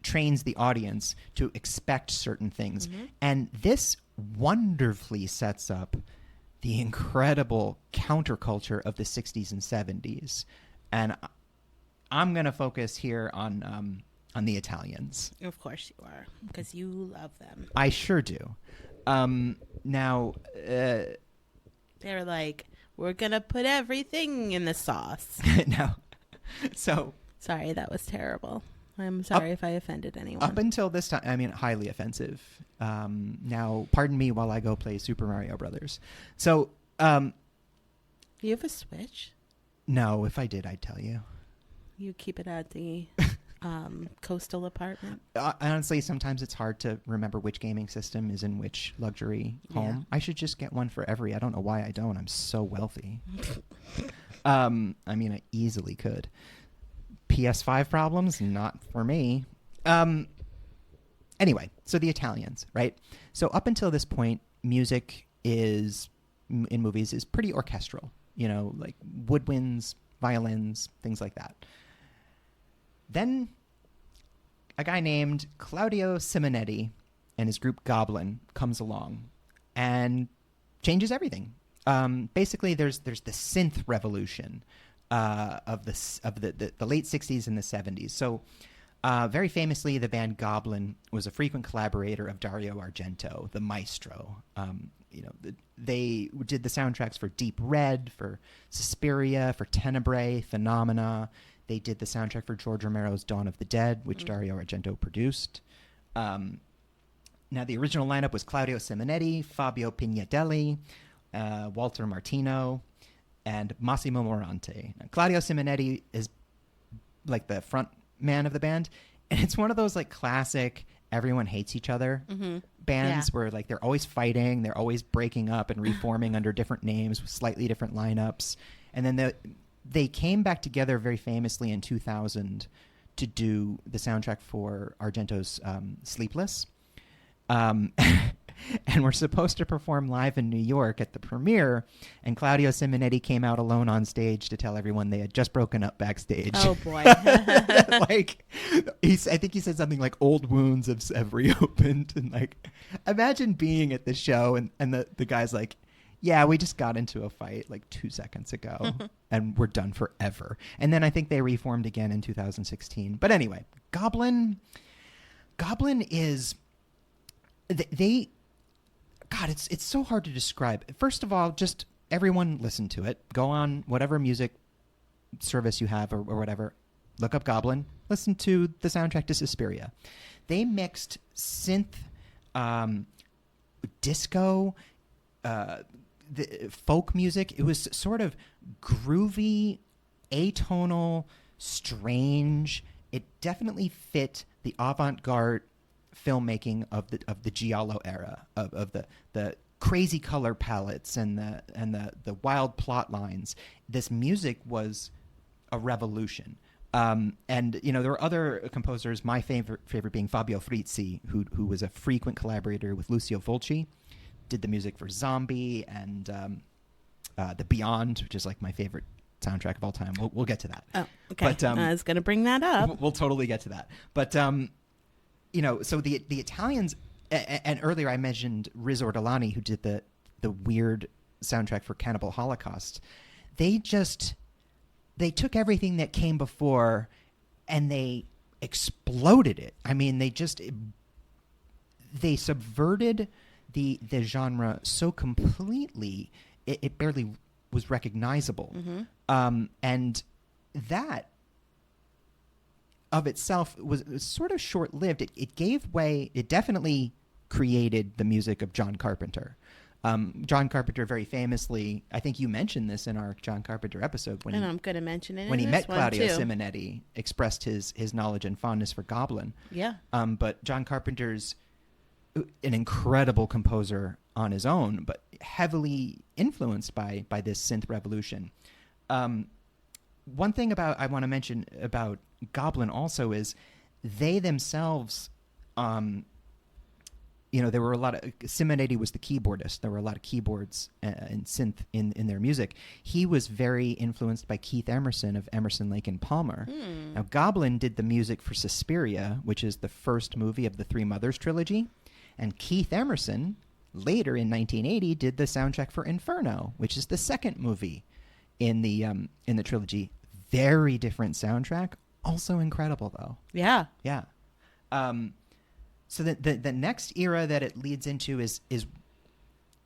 trains the audience to expect certain things. And this wonderfully sets up the incredible counterculture of the 60s and 70s. And I'm going to focus here on the Italians. Of course you are, because you love them. I sure do. Now... they're like, we're going to put everything in the sauce. No. So... Sorry, that was terrible. I'm sorry if I offended anyone. Up until this time, I mean, highly offensive. Now, pardon me while I go play Super Mario Brothers. So... you have a Switch? No, if I did, I'd tell you. You keep it at the... coastal apartment. Honestly, sometimes it's hard to remember which gaming system is in which luxury home. I should just get one for every. I don't know why I don't. I'm so wealthy. I mean, I easily could. PS5 problems, not for me. Anyway, so the Italians, right? So up until this point, music in movies is pretty orchestral. Like woodwinds, violins, things like that. Then a guy named Claudio Simonetti and his group Goblin comes along and changes everything. Basically, there's the synth revolution of the late 60s and the 70s. So Very famously, the band Goblin was a frequent collaborator of Dario Argento, the maestro. They did the soundtracks for Deep Red, for Suspiria, for Tenebrae, Phenomena. They did the soundtrack for George Romero's Dawn of the Dead, which Dario Argento produced. Now, the original lineup was Claudio Simonetti, Fabio Pignatelli, Walter Martino, and Massimo Morante. Now, Claudio Simonetti is like the front man of the band, and it's one of those like classic everyone hates each other bands where like they're always fighting, they're always breaking up and reforming under different names with slightly different lineups. And then they came back together very famously in 2000 to do the soundtrack for Argento's Sleepless. And we're supposed to perform live in New York at the premiere, and Claudio Simonetti came out alone on stage to tell everyone they had just broken up backstage. Oh, boy. Like, I think he said something like, old wounds have reopened. And, like, imagine being at the show, and the guy's like, yeah, we just got into a fight, like, 2 seconds ago, and we're done forever. And then I think they reformed again in 2016. But anyway, Goblin is... God, it's so hard to describe. First of all, just everyone listen to it. Go on whatever music service you have or whatever. Look up Goblin. Listen to the soundtrack to Suspiria. They mixed synth, disco, the folk music. It was sort of groovy, atonal, strange. It definitely fit the avant-garde filmmaking of the Giallo era, of the crazy color palettes and the wild plot lines. This music was a revolution. And there were other composers, my favorite being Fabio Frizzi, who was a frequent collaborator with Lucio Fulci, did the music for Zombie and The Beyond, which is like my favorite soundtrack of all time. We'll get to that. Oh, okay. But I was going to bring that up. We'll totally get to that. But so the Italians, and earlier I mentioned Riz Ortolani, who did the weird soundtrack for Cannibal Holocaust. They took everything that came before and they exploded it. I mean, they subverted the genre so completely it barely was recognizable. And that of itself was sort of short-lived. It gave way. It definitely created the music of John Carpenter. John Carpenter very famously, I think you mentioned this in our John Carpenter episode. I'm going to mention it when in he this met Claudio one too. Simonetti, expressed his knowledge and fondness for Goblin. Yeah. But John Carpenter's an incredible composer on his own, but heavily influenced by this synth revolution. One thing I want to mention about Goblin also is they themselves, there were a lot of... Simonetti was the keyboardist. There were a lot of keyboards and synth in their music. He was very influenced by Keith Emerson of Emerson, Lake and Palmer. Now, Goblin did the music for Suspiria, which is the first movie of the Three Mothers trilogy. And Keith Emerson, later in 1980, did the soundtrack for Inferno, which is the second movie in the trilogy. Very different soundtrack. Also incredible, though. Yeah. Yeah. So the next era that it leads into is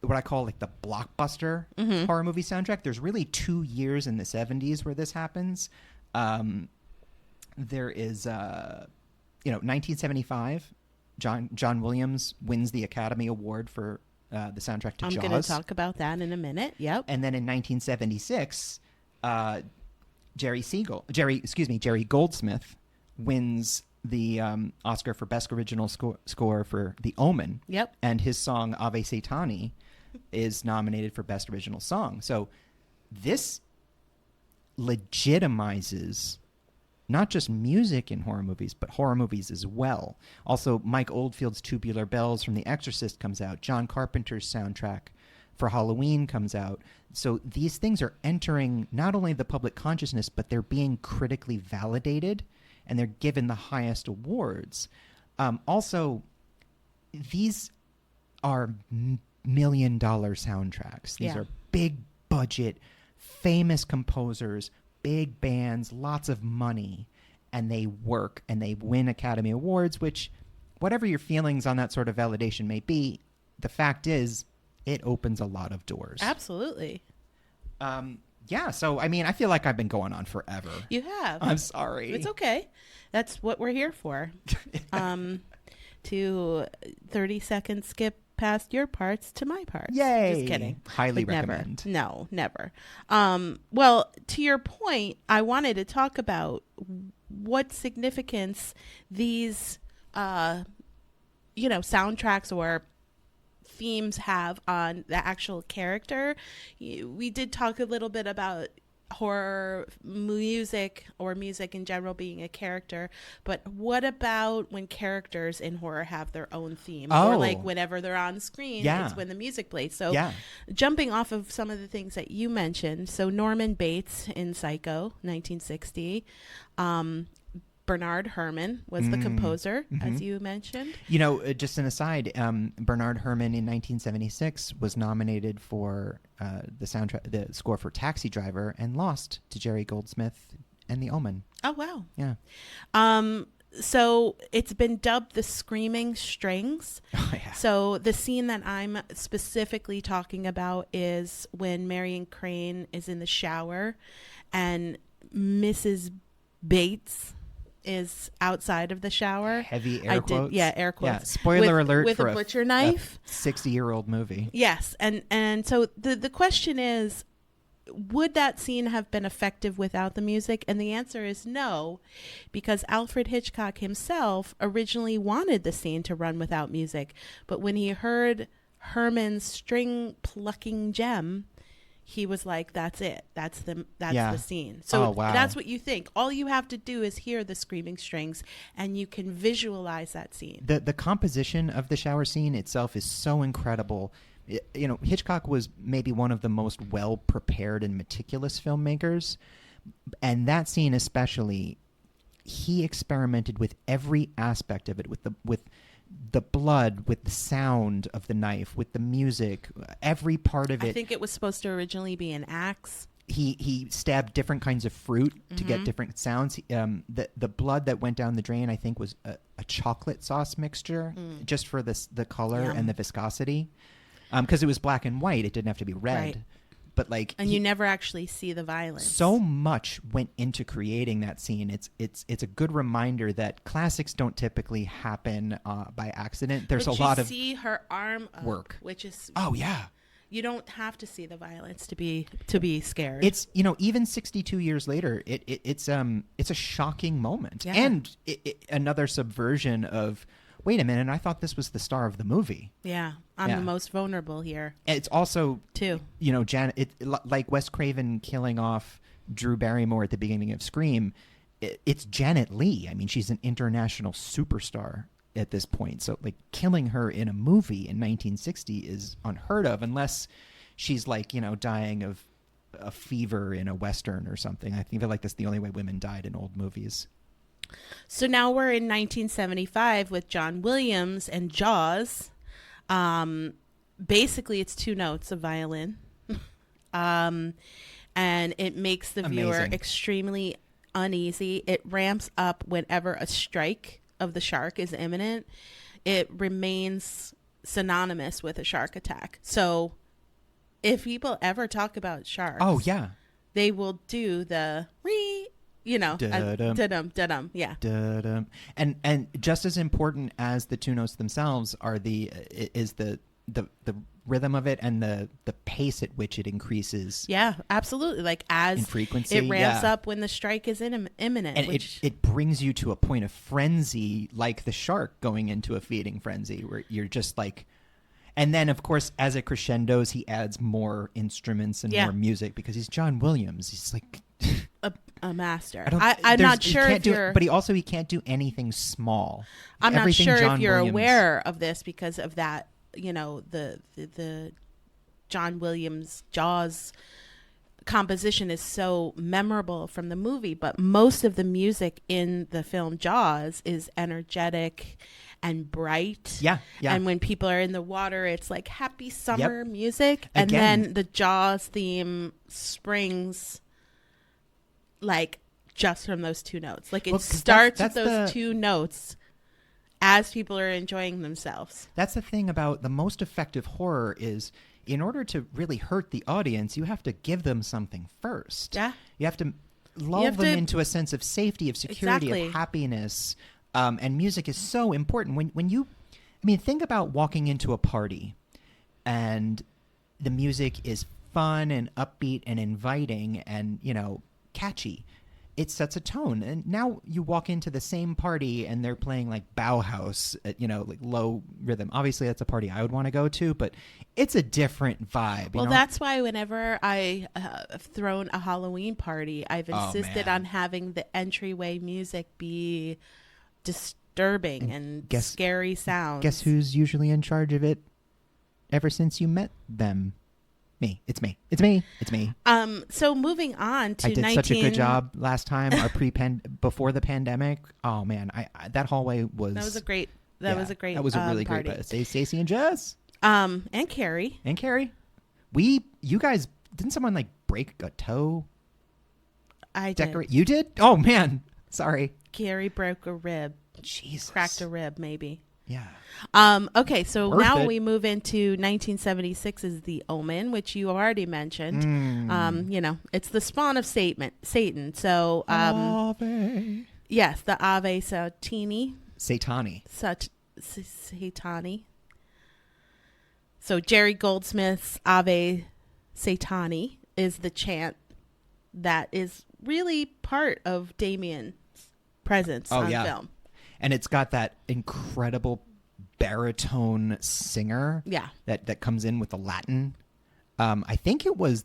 what I call like the blockbuster horror movie soundtrack. There's really 2 years in the 70s where this happens. There is 1975. John Williams wins the Academy Award for the soundtrack to Jaws. I'm going to talk about that in a minute. Yep. And then in 1976, Jerry Goldsmith wins the Oscar for Best Original Score for The Omen. Yep. And his song Ave Satani is nominated for Best Original Song. So this legitimizes not just music in horror movies, but horror movies as well. Also, Mike Oldfield's Tubular Bells from The Exorcist comes out. John Carpenter's soundtrack for Halloween comes out. So these things are entering not only the public consciousness, but they're being critically validated, and they're given the highest awards. Also, these are $1 million soundtracks. These are big budget, famous composers, big bands, lots of money. and they work and they win Academy Awards, which, whatever your feelings on that sort of validation may be, the fact is it opens a lot of doors. Absolutely. Yeah, so I mean, I feel like I've been going on forever. You have. I'm sorry. It's okay. That's what we're here for. To 30-second skip past your parts to my parts. Yay. Just kidding. Highly Never. recommend. No, never. Well, to your point, I wanted to talk about what significance these, soundtracks or themes have on the actual character. We did talk a little bit about horror music or music in general being a character, but what about when characters in horror have their own theme, or like whenever they're on screen, it's when the music plays. So jumping off of some of the things that you mentioned, so Norman Bates in Psycho 1960, Bernard Herrmann was the composer, as you mentioned. Just an aside, Bernard Herrmann in 1976 was nominated for the score for Taxi Driver and lost to Jerry Goldsmith and The Omen. Oh, wow. Yeah. So it's been dubbed the Screaming Strings. Oh, yeah. So the scene that I'm specifically talking about is when Marion Crane is in the shower and Mrs. Bates is outside of the shower. Heavy air quotes. Air quotes. Yeah. Spoiler alert with for a butcher knife. 60-year-old movie. Yes, and so the question is, would that scene have been effective without the music? And the answer is no, because Alfred Hitchcock himself originally wanted the scene to run without music, but when he heard Herman's string plucking gem, he was like, that's it. That's the scene. So that's what you think. All you have to do is hear the screaming strings and you can visualize that scene. The composition of the shower scene itself is so incredible. Hitchcock was maybe one of the most well-prepared and meticulous filmmakers. And that scene especially, he experimented with every aspect of it, with the blood, with the sound of the knife, with the music, every part of it. I think it was supposed to originally be an axe. He stabbed different kinds of fruit to get different sounds. The blood that went down the drain, I think, was a chocolate sauce mixture, just for the color and the viscosity. Because it was black and white, it didn't have to be red. Right. But you never actually see the violence. So much went into creating that scene. It's a good reminder that classics don't typically happen by accident. There's a lot of see her arm up, work, which is you don't have to see the violence to be scared. It's even 62 years later, it's a shocking moment, and another subversion of. Wait a minute, I thought this was the star of the movie. Yeah, I'm the most vulnerable here. It's also, too. Janet, like Wes Craven killing off Drew Barrymore at the beginning of Scream, it's Janet Leigh. I mean, she's an international superstar at this point. So, killing her in a movie in 1960 is unheard of, unless she's, dying of a fever in a Western or something. I feel like that's the only way women died in old movies. So now we're in 1975 with John Williams and Jaws. Basically, it's 2 notes of violin. And it makes the viewer extremely uneasy. It ramps up whenever a strike of the shark is imminent. It remains synonymous with a shark attack. So if people ever talk about sharks, they will do the da-dum, yeah. Da-dum. And just as important as the 2 notes themselves are the rhythm of it and the pace at which it increases. Yeah, absolutely. As in frequency, it ramps up when the strike is imminent. And it brings you to a point of frenzy, like the shark going into a feeding frenzy, where you're just like. And then, of course, as it crescendos, he adds more instruments and more music because he's John Williams. He's like a master. I'm not sure if you're... But he can't do anything small. I'm not sure John if you're Williams... aware of this because of that, the John Williams Jaws composition is so memorable from the movie, but most of the music in the film Jaws is energetic and bright. Yeah. And when people are in the water, it's like happy summer music. And then the Jaws theme springs just from those two notes. Like it Well, 'cause starts that's with those the- two notes as people are enjoying themselves. That's the thing about the most effective horror is in order to really hurt the audience, you have to give them something first. Yeah. You have to lull have them to- into a sense of safety, of security, Exactly. of happiness. And music is so important. When you, I mean, think about walking into a party and the music is fun and upbeat and inviting and, you know, catchy. It sets a tone. And now you walk into the same party and they're playing like Bauhaus at, you know, like low rhythm. Obviously, that's a party I would want to go to, but it's a different vibe. Well, you know? that's why whenever I have thrown a Halloween party, I've Oh, insisted man. on having the entryway music be disturbing and guess- scary sounds. Guess who's usually in charge of it ever since you met them? Me. It's me. It's me. It's me. So moving on to I did 19... such a good job last time. Our before the pandemic. Oh man, I that hallway was That was a great. That was a great. That was a really party. great. Stacey and Jess And Carrie. and Carrie. You guys didn't someone like break a toe? I did. Decorate. You did? Oh man, sorry. Carrie broke a rib, Jesus. cracked a rib, maybe. Yeah. Okay, so Worth now it. we move into 1976's The Omen, which you already mentioned. You know, it's the spawn of Satan. So, Ave. yes, the Ave Satani. Satani. So Jerry Goldsmith's Ave Satani is the chant that is really part of Damien's presence on film. And it's got that incredible baritone singer that comes in with the Latin. I think it was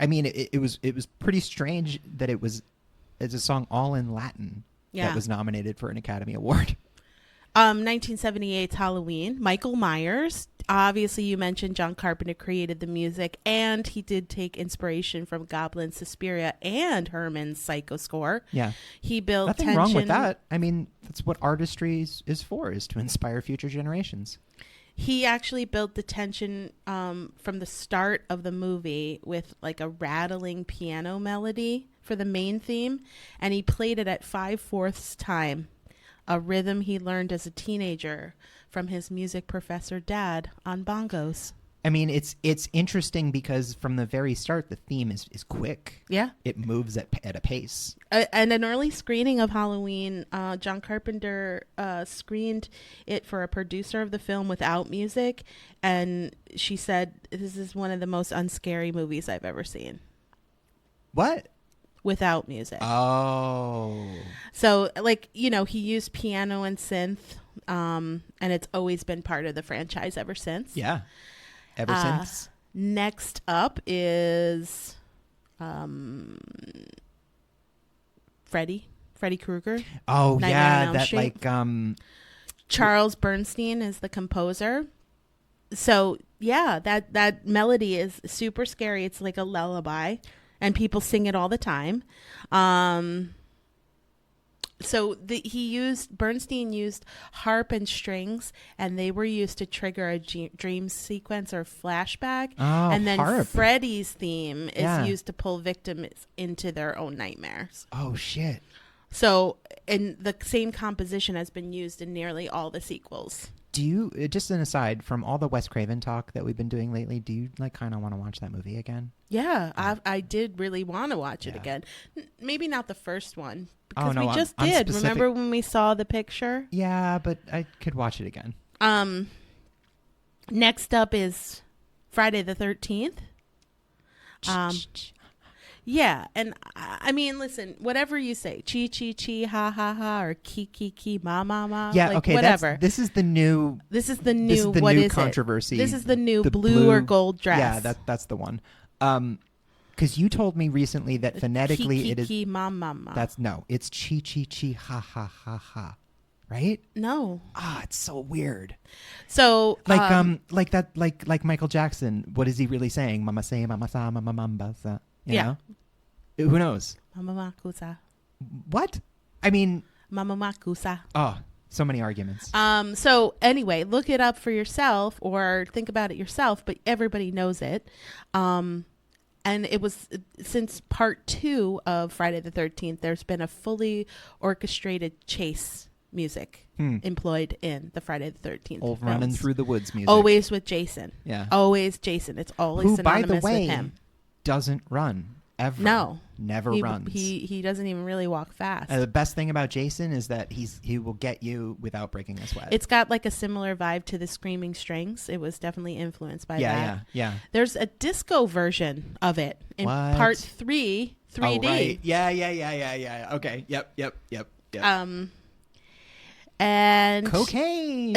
it was pretty strange that it's a song all in Latin that was nominated for an Academy Award. 1978's Halloween. Michael Myers. Obviously, you mentioned John Carpenter created the music, and he did take inspiration from Goblin, Suspiria, and Herman's Psycho score. Yeah. He built Nothing tension. wrong with that. I mean, that's what artistry is for, is to inspire future generations. He actually built the tension from the start of the movie with like a rattling piano melody for the main theme, and he played it at 5/4 time, a rhythm he learned as a teenager from his music professor dad on bongos. I mean, it's interesting because from the very start, the theme is quick. Yeah. It moves at a pace. And an early screening of Halloween, John Carpenter screened it for a producer of the film without music, and she said, "This is one of the most unscary movies I've ever seen." What? Without music. Oh. So, like, you know, he used piano and synth, and it's always been part of the franchise ever since. Yeah. Ever since. Next up is Freddy Krueger. Oh, Nightmare on yeah. Elm That, Street. like, Charles Bernstein is the composer. So, yeah, that melody is super scary. It's like a lullaby, and people sing it all the time. So Bernstein used harp and strings, and they were used to trigger a dream sequence or flashback. Oh, and then harp. Freddy's theme is Yeah. used to pull victims into their own nightmares. oh, shit. So, and the same composition has been used in nearly all the sequels. Do you, just an aside, from all the Wes Craven talk that we've been doing lately, do you like kind of want to watch that movie again? Yeah, I did really want to watch it Yeah. again. Maybe not the first one, Oh, because no, we I'm- just I'm did. specific- Remember when we saw the picture? Yeah, but I could watch it again. Next up is Friday the 13th. Yeah, and I mean, listen, whatever you say, chi chi chi, ha ha ha, or ki ki ki, ma ma ma, Yeah, like, okay. whatever. This is the new. This is the new. This is the what new is controversy. it? This is the new The blue or gold dress. Yeah, that's the one. Because you told me recently that phonetically ki, it is. ki, ma ma ma. That's no. It's chi chi chi ha ha ha ha. Right? no. Ah, it's so weird. So Like that, like Michael Jackson. What is he really saying? Mama say, mama sa, mama mamba sa. You know? Who knows? Mama makusa, What? I mean, mama makusa. oh, so many arguments. So anyway, look it up for yourself or think about it yourself, but everybody knows it. And And it was since part 2 of Friday the 13th, there's been a fully orchestrated chase music employed in the Friday the 13th Old films. running through the woods music. Always with Jason. Yeah. Always Jason. It's always Who, by synonymous the way, with him. doesn't run ever. No. Never runs. He doesn't even really walk fast. The best thing about Jason is that he will get you without breaking a sweat. It's got like a similar vibe to the Screaming Strings. It was definitely influenced by that. Yeah. There's a disco version of it in What? part 3, 3D. Oh, right. Yeah. Okay. Yep. And cocaine.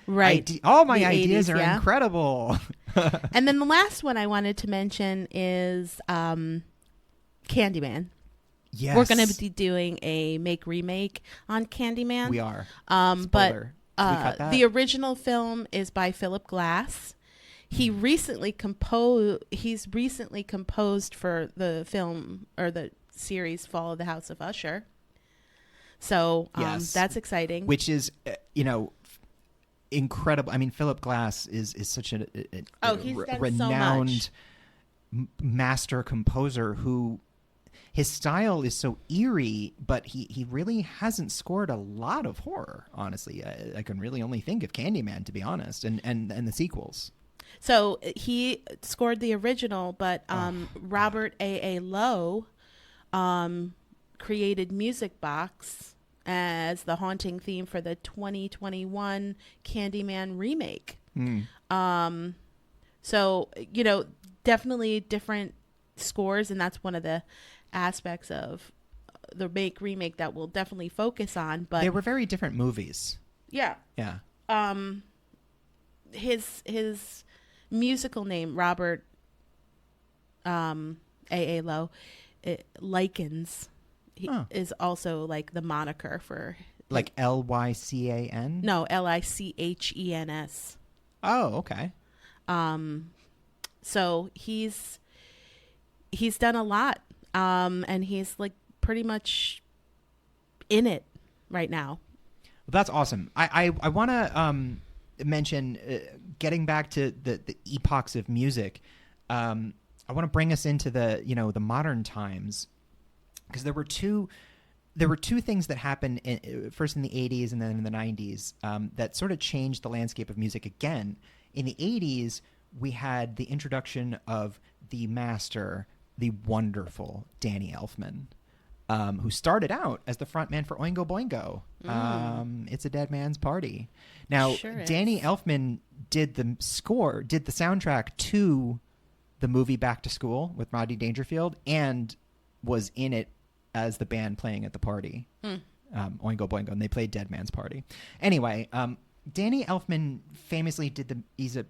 right. All my The ideas 80s, are yeah. incredible. And then the last one I wanted to mention is Candyman. Yes. We're going to be doing a remake on Candyman. We are. But Spoiler. Can we cut that? the original film is by Philip Glass. He's recently composed for the film or the series Fall of the House of Usher. So Yes. that's exciting. Which is, incredible. I mean, Philip Glass is such a he's done so renowned much. master composer who his style is so eerie, but he really hasn't scored a lot of horror, honestly. I can really only think of Candyman, to be honest, and the sequels. So he scored the original, but Robert A. Lowe created Music Box as the haunting theme for the 2021 Candyman remake. So, definitely different scores, and that's one of the aspects of the remake that we'll definitely focus on. But they were very different movies. Yeah. His musical name, Robert A. Lowe, Likens, is also like the moniker for like Lycan. No, Lichens. Oh, okay. So he's done a lot, and he's like pretty much in it right now. Well, that's awesome. I want to mention, getting back to the epochs of music. I want to bring us into the modern times, because there were two things that happened first in the 80s and then in the 90s that sort of changed the landscape of music again. In the 80s, we had the introduction of the master, the wonderful Danny Elfman, who started out as the frontman for Oingo Boingo. It's a Dead Man's Party. Now, Sure Danny Elfman did the soundtrack to the movie Back to School with Rodney Dangerfield, and was in it as the band playing at the party, Oingo Boingo, and they played Dead Man's Party. Anyway, Danny Elfman famously he's a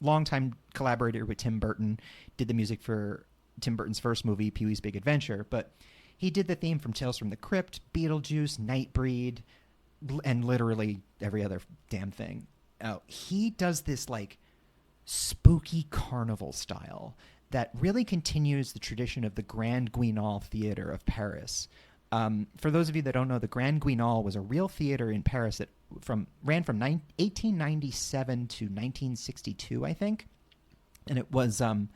longtime collaborator with Tim Burton, did the music for Tim Burton's first movie, Pee-wee's Big Adventure, but he did the theme from Tales from the Crypt, Beetlejuice, Nightbreed, and literally every other damn thing. He does this like spooky carnival style that really continues the tradition of the Grand Guignol Theater of Paris. For those of you that don't know, the Grand Guignol was a real theater in Paris that ran from 1897 to 1962, I think. And it was a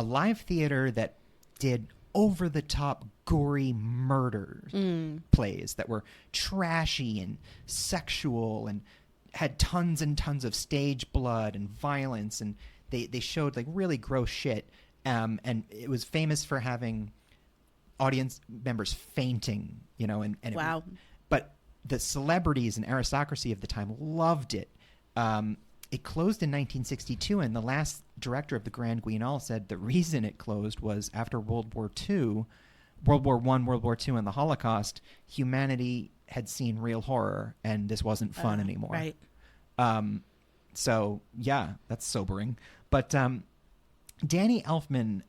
live theater that did over-the-top, gory murder plays that were trashy and sexual and had tons and tons of stage blood and violence, and they showed like really gross shit. And it was famous for having audience members fainting, and Wow. But the celebrities and aristocracy of the time loved it. It closed in 1962, and the last director of the Grand Guignol said the reason it closed was after World War I, World War II, and the Holocaust, humanity had seen real horror, and this wasn't fun anymore. Right. So, yeah, that's sobering. But Danny Elfman,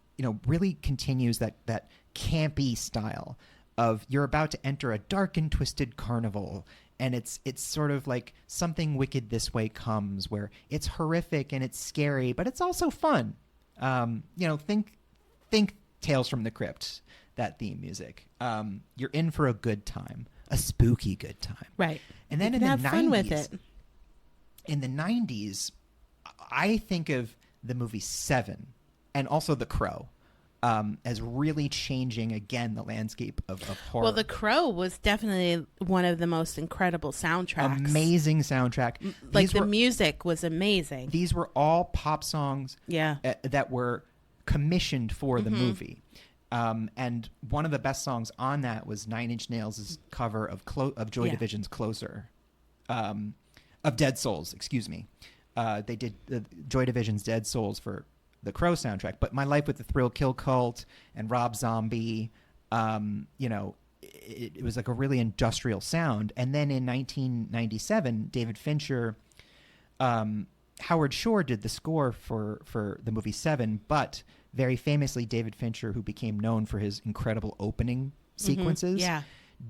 really continues that campy style of you're about to enter a dark and twisted carnival, and it's sort of like Something Wicked This Way Comes, where it's horrific and it's scary, but it's also fun. Think Tales from the Crypt, that theme music. You're in for a good time, a spooky good time. Right. And then you in can the have 90s, fun with it. In the 90s, I think of the movie Seven and also The Crow, as really changing again the landscape of horror. Well, The Crow was definitely one of the most incredible soundtracks. Amazing soundtrack. Like the music was amazing. These were all pop songs that were commissioned for the movie. And one of the best songs on that was Nine Inch Nails' cover of Joy Division's Closer. Of Dead Souls, excuse me. They did Joy Division's Dead Souls for the Crow soundtrack, but My Life with the Thrill Kill Cult and Rob Zombie, it was like a really industrial sound. And then in 1997, David Fincher, Howard Shore did the score for the movie Seven, but very famously, David Fincher, who became known for his incredible opening sequences,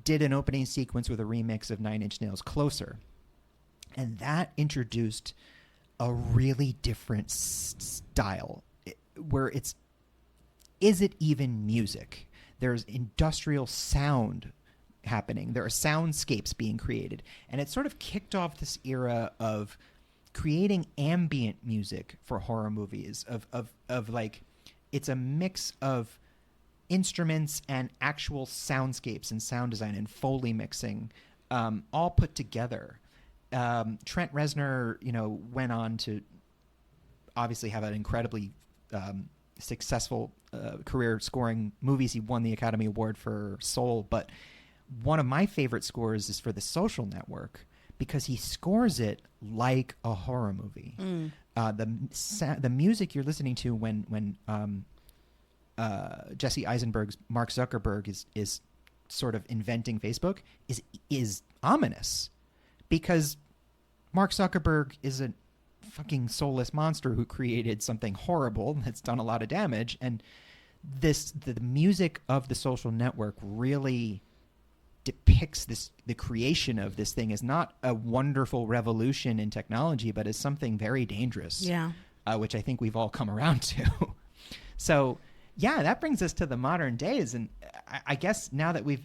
did an opening sequence with a remix of Nine Inch Nails' Closer. And that introduced a really different style where is it even music? There's industrial sound happening. There are soundscapes being created. And it sort of kicked off this era of creating ambient music for horror movies, of like, it's a mix of instruments and actual soundscapes and sound design and Foley mixing, all put together. Trent Reznor, went on to obviously have an incredibly successful career scoring movies. He won the Academy Award for Soul, but one of my favorite scores is for The Social Network because he scores it like a horror movie. The music you're listening to when Jesse Eisenberg's Mark Zuckerberg is sort of inventing Facebook is ominous because Mark Zuckerberg is a fucking soulless monster who created something horrible that's done a lot of damage, and the music of The Social Network really depicts the creation of this thing as not a wonderful revolution in technology, but as something very dangerous. Which I think we've all come around to. So, that brings us to the modern days, and I guess now that we've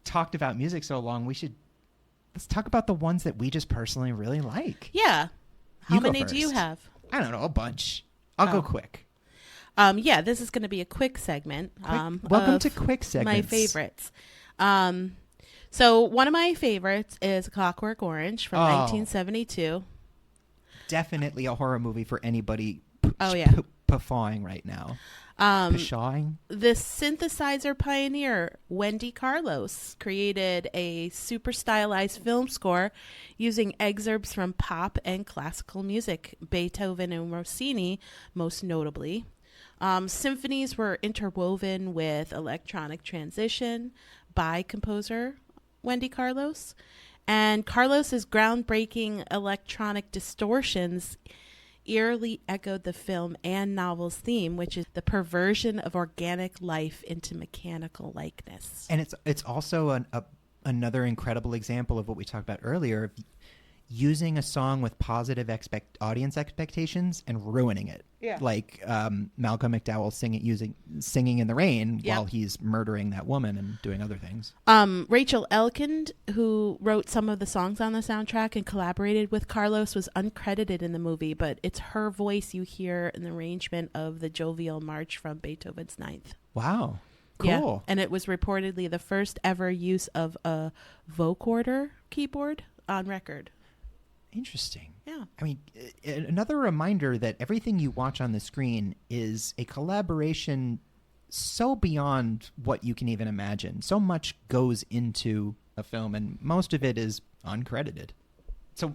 talked about music so long, let's talk about the ones that we just personally really like. Yeah. How many do you have? I don't know, a bunch. I'll go quick. This is going to be a quick segment. Welcome to Quick Segments. My favorites. So one of my favorites is Clockwork Orange from 1972. Definitely a horror movie for anybody puffawing right now. The synthesizer pioneer Wendy Carlos created a super stylized film score using excerpts from pop and classical music, Beethoven and Rossini most notably. Symphonies were interwoven with electronic transition by composer Wendy Carlos. And Carlos's groundbreaking electronic distortions eerily echoed the film and novel's theme, which is the perversion of organic life into mechanical likeness. And it's also another incredible example of what we talked about earlier, of using a song with positive audience expectations and ruining it. Yeah. Like Malcolm McDowell singing in the rain while he's murdering that woman and doing other things. Rachel Elkind, who wrote some of the songs on the soundtrack and collaborated with Carlos, was uncredited in the movie, but it's her voice you hear in the arrangement of the jovial march from Beethoven's Ninth. Wow. Cool. Yeah. And it was reportedly the first ever use of a vocoder keyboard on record. Interesting. Yeah. I mean, another reminder that everything you watch on the screen is a collaboration so beyond what you can even imagine. So much goes into a film, and most of it is uncredited. So,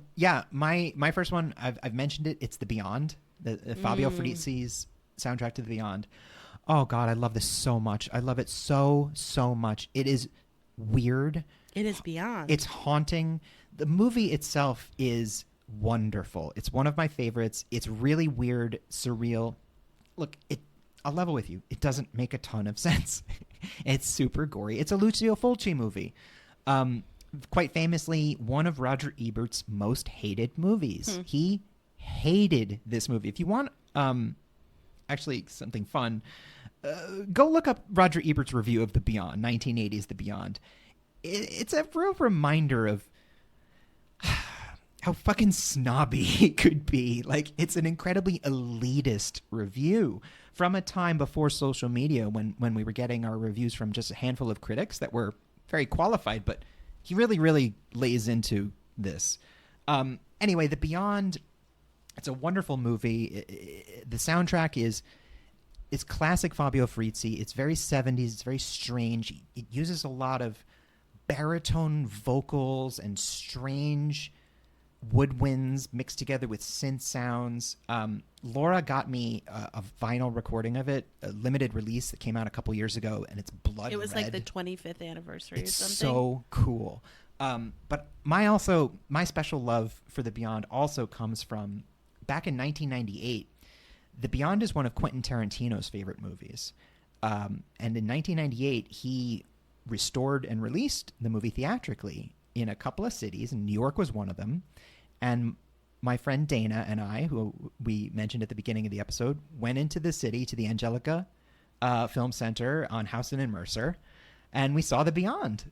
my first one, I've mentioned it. It's The Beyond, the Fabio Frizzi's soundtrack to The Beyond. Oh, God, I love this so much. I love it so, so much. It is weird. It is beyond. It's haunting. The movie itself is wonderful. It's one of my favorites. It's really weird, surreal. Look, I'll level with you. It doesn't make a ton of sense. It's super gory. It's a Lucio Fulci movie. Quite famously, one of Roger Ebert's most hated movies. He hated this movie. If you want actually something fun, go look up Roger Ebert's review of The Beyond, 1980's The Beyond. It's a real reminder of how fucking snobby it could be. Like, it's an incredibly elitist review from a time before social media when we were getting our reviews from just a handful of critics that were very qualified, but he really, really lays into this. Anyway, The Beyond, it's a wonderful movie. The soundtrack it's classic Fabio Frizzi. It's very 70s. It's very strange. It uses a lot of baritone vocals and strange woodwinds mixed together with synth sounds. Laura got me a vinyl recording of it, a limited release that came out a couple years ago, and it's blood It was red. like the 25th anniversary It's or something. so cool. But my special love for The Beyond also comes from back in 1998. The Beyond is one of Quentin Tarantino's favorite movies. And in 1998, he restored and released the movie theatrically in a couple of cities, and New York was one of them. And my friend Dana and I, who we mentioned at the beginning of the episode, went into the city to the Angelica Film Center on Houston and Mercer, and we saw The Beyond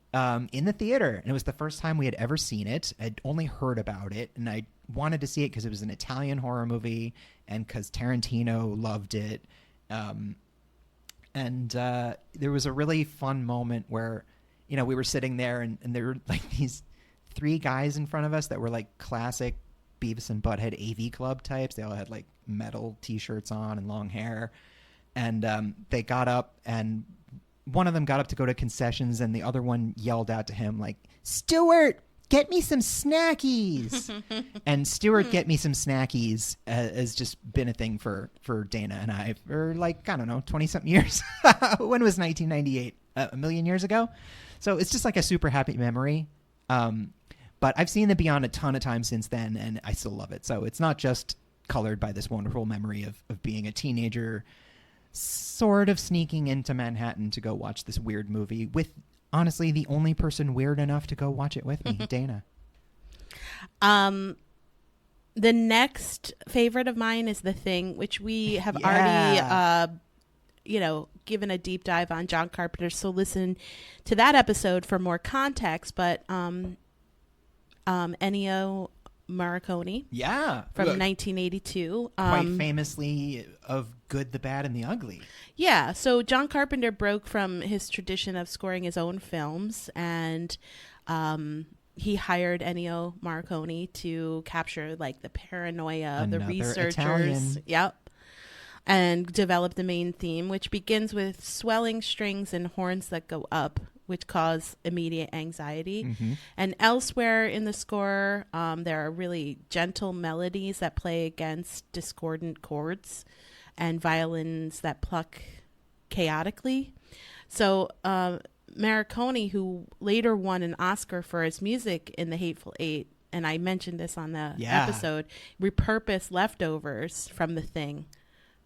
in the theater. And it was the first time we had ever seen it. I'd only heard about it, and I wanted to see it because it was an Italian horror movie and because Tarantino loved it. And there was a really fun moment where, we were sitting there and there were like these three guys in front of us that were like classic Beavis and Butthead AV Club types. They all had like metal T-shirts on and long hair. And they got up, and one of them got up to go to concessions, and the other one yelled out to him like, "Stuart, get me some snackies." And Stuart, get me some snackies has just been a thing for Dana and I for like, I don't know, 20-something years. When was 1998? A million years ago? So it's just like a super happy memory. But I've seen The Beyond a ton of times since then, and I still love it. So it's not just colored by this wonderful memory of being a teenager sort of sneaking into Manhattan to go watch this weird movie with, honestly, the only person weird enough to go watch it with me, Dana. The next favorite of mine is The Thing, which we have already, given a deep dive on John Carpenter. So listen to that episode for more context. But Ennio Morricone, from 1982, quite famously of Good, the Bad, and the Ugly. Yeah, so John Carpenter broke from his tradition of scoring his own films, and he hired Ennio Morricone to capture like the paranoia of the researchers. Italian. Yep. And develop the main theme, which begins with swelling strings and horns that go up, which cause immediate anxiety. Mm-hmm. And elsewhere in the score, there are really gentle melodies that play against discordant chords and violins that pluck chaotically. So Morricone, who later won an Oscar for his music in The Hateful Eight, and I mentioned this on the episode, repurposed leftovers from The Thing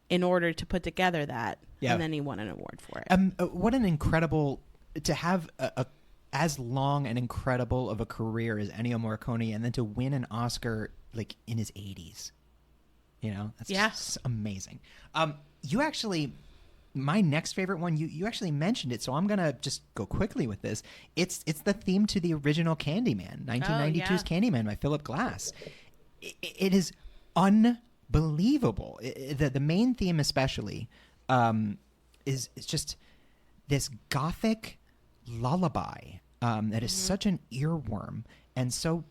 in order to put together that. Yeah. And then he won an award for it. What an incredible... to have a as long and incredible of a career as Ennio Morricone, and then to win an Oscar like in his 80s, that's just amazing. You actually, my next favorite one, you actually mentioned it, so I'm gonna just go quickly with this. It's the theme to the original Candyman, 1992's Candyman by Philip Glass. It is unbelievable. The main theme especially is just this gothic lullaby that is such an earworm and so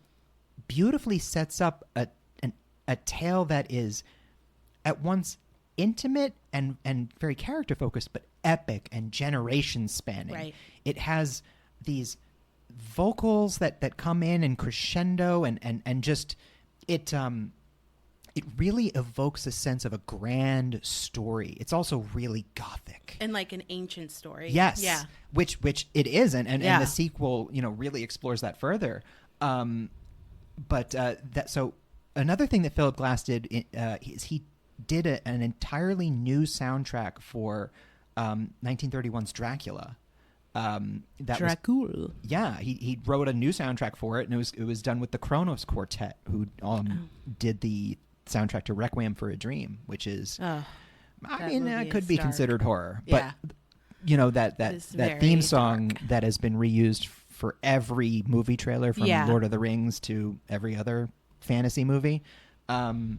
beautifully sets up a tale that is at once intimate and very character focused, but epic and generation spanning. Right. It has these vocals that come in and crescendo and just it really evokes a sense of a grand story. It's also really gothic. And like an ancient story. Yes. Yeah. Which it is. And the sequel, really explores that further. So another thing that Philip Glass did is he did an entirely new soundtrack for 1931's Dracula. Dracula. He wrote a new soundtrack for it, and it was done with the Kronos Quartet, who did the soundtrack to Requiem for a Dream, which is, could be considered horror, but that theme song dark. That has been reused for every movie trailer from Lord of the Rings to every other fantasy movie. Philip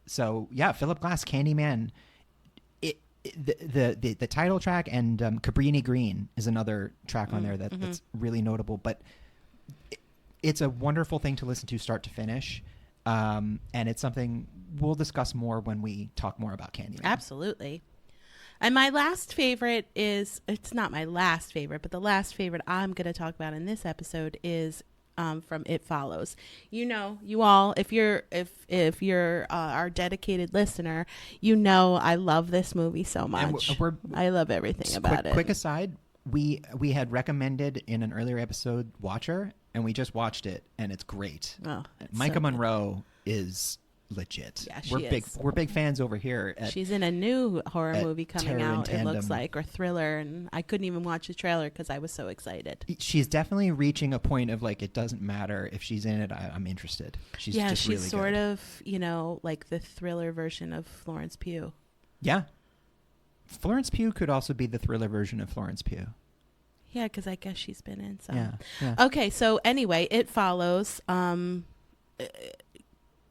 Glass, Candyman, the title track and Cabrini Green is another track on there that's really notable. But it's a wonderful thing to listen to start to finish, and it's something we'll discuss more when we talk more about Candyman. Absolutely. And my last favorite is, it's not my last favorite, but the last favorite I'm going to talk about in this episode is from It Follows. You know, you all, if you're our dedicated listener, you know I love this movie so much. I love everything about it. Quick aside, we had recommended in an earlier episode Watcher, and we just watched it, and it's great. Oh, Micah so Monroe is legit. Yeah, she is. We're big fans over here. She's in a new horror movie coming out, it looks like, or thriller, and I couldn't even watch the trailer because I was so excited. She's definitely reaching a point of like, it doesn't matter if she's in it, I'm interested. She's just really sort good. of, you know, like the thriller version of Florence Pugh. Yeah. Florence Pugh could also be the thriller version of Florence Pugh. Yeah, because I guess she's been in some. Yeah. Okay, so anyway, It Follows.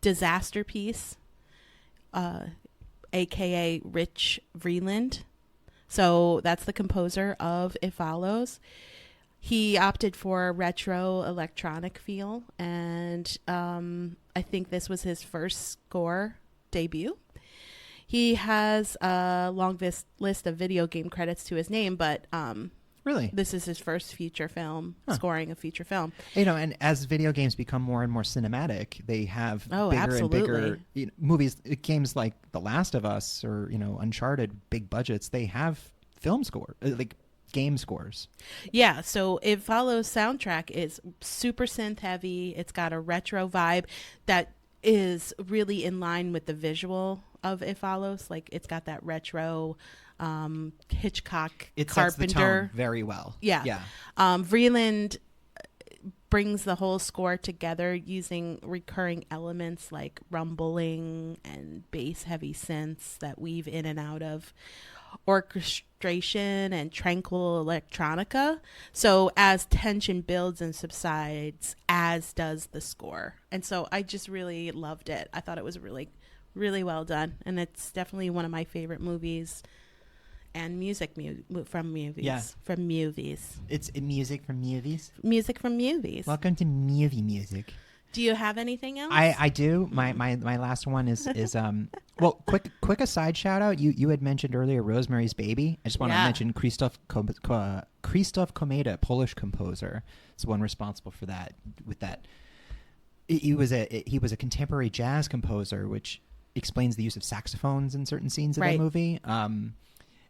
Disaster Piece, aka Rich Vreeland. So that's the composer of It Follows. He opted for a retro electronic feel, and I think this was his first score debut. He has a long list of video game credits to his name, but really, this is his first feature film, scoring a feature film. You know, and as video games become more and more cinematic, they have bigger and bigger movies. Games like The Last of Us or, you know, Uncharted, big budgets, they have film score, like game scores. Yeah, so It Follows soundtrack is super synth heavy. It's got a retro vibe that is really in line with the visual of It Follows. Like, it's got that retro Hitchcock, it Carpenter. Sets the tone very well. Yeah. Vreeland brings the whole score together using recurring elements like rumbling and bass heavy synths that weave in and out of orchestration and tranquil electronica. So as tension builds and subsides, as does the score. And so I just really loved it. I thought it was really, really well done. And it's definitely one of my favorite movies. And music from movies. Yeah. From movies. It's music from movies. Music from movies. Welcome to movie music. Do you have anything else? I do. My last one is well, quick aside shout out. You had mentioned earlier Rosemary's Baby. I just want to mention Krzysztof Komeda, Polish composer, is one responsible for that. With that, he was a contemporary jazz composer, which explains the use of saxophones in certain scenes of the movie.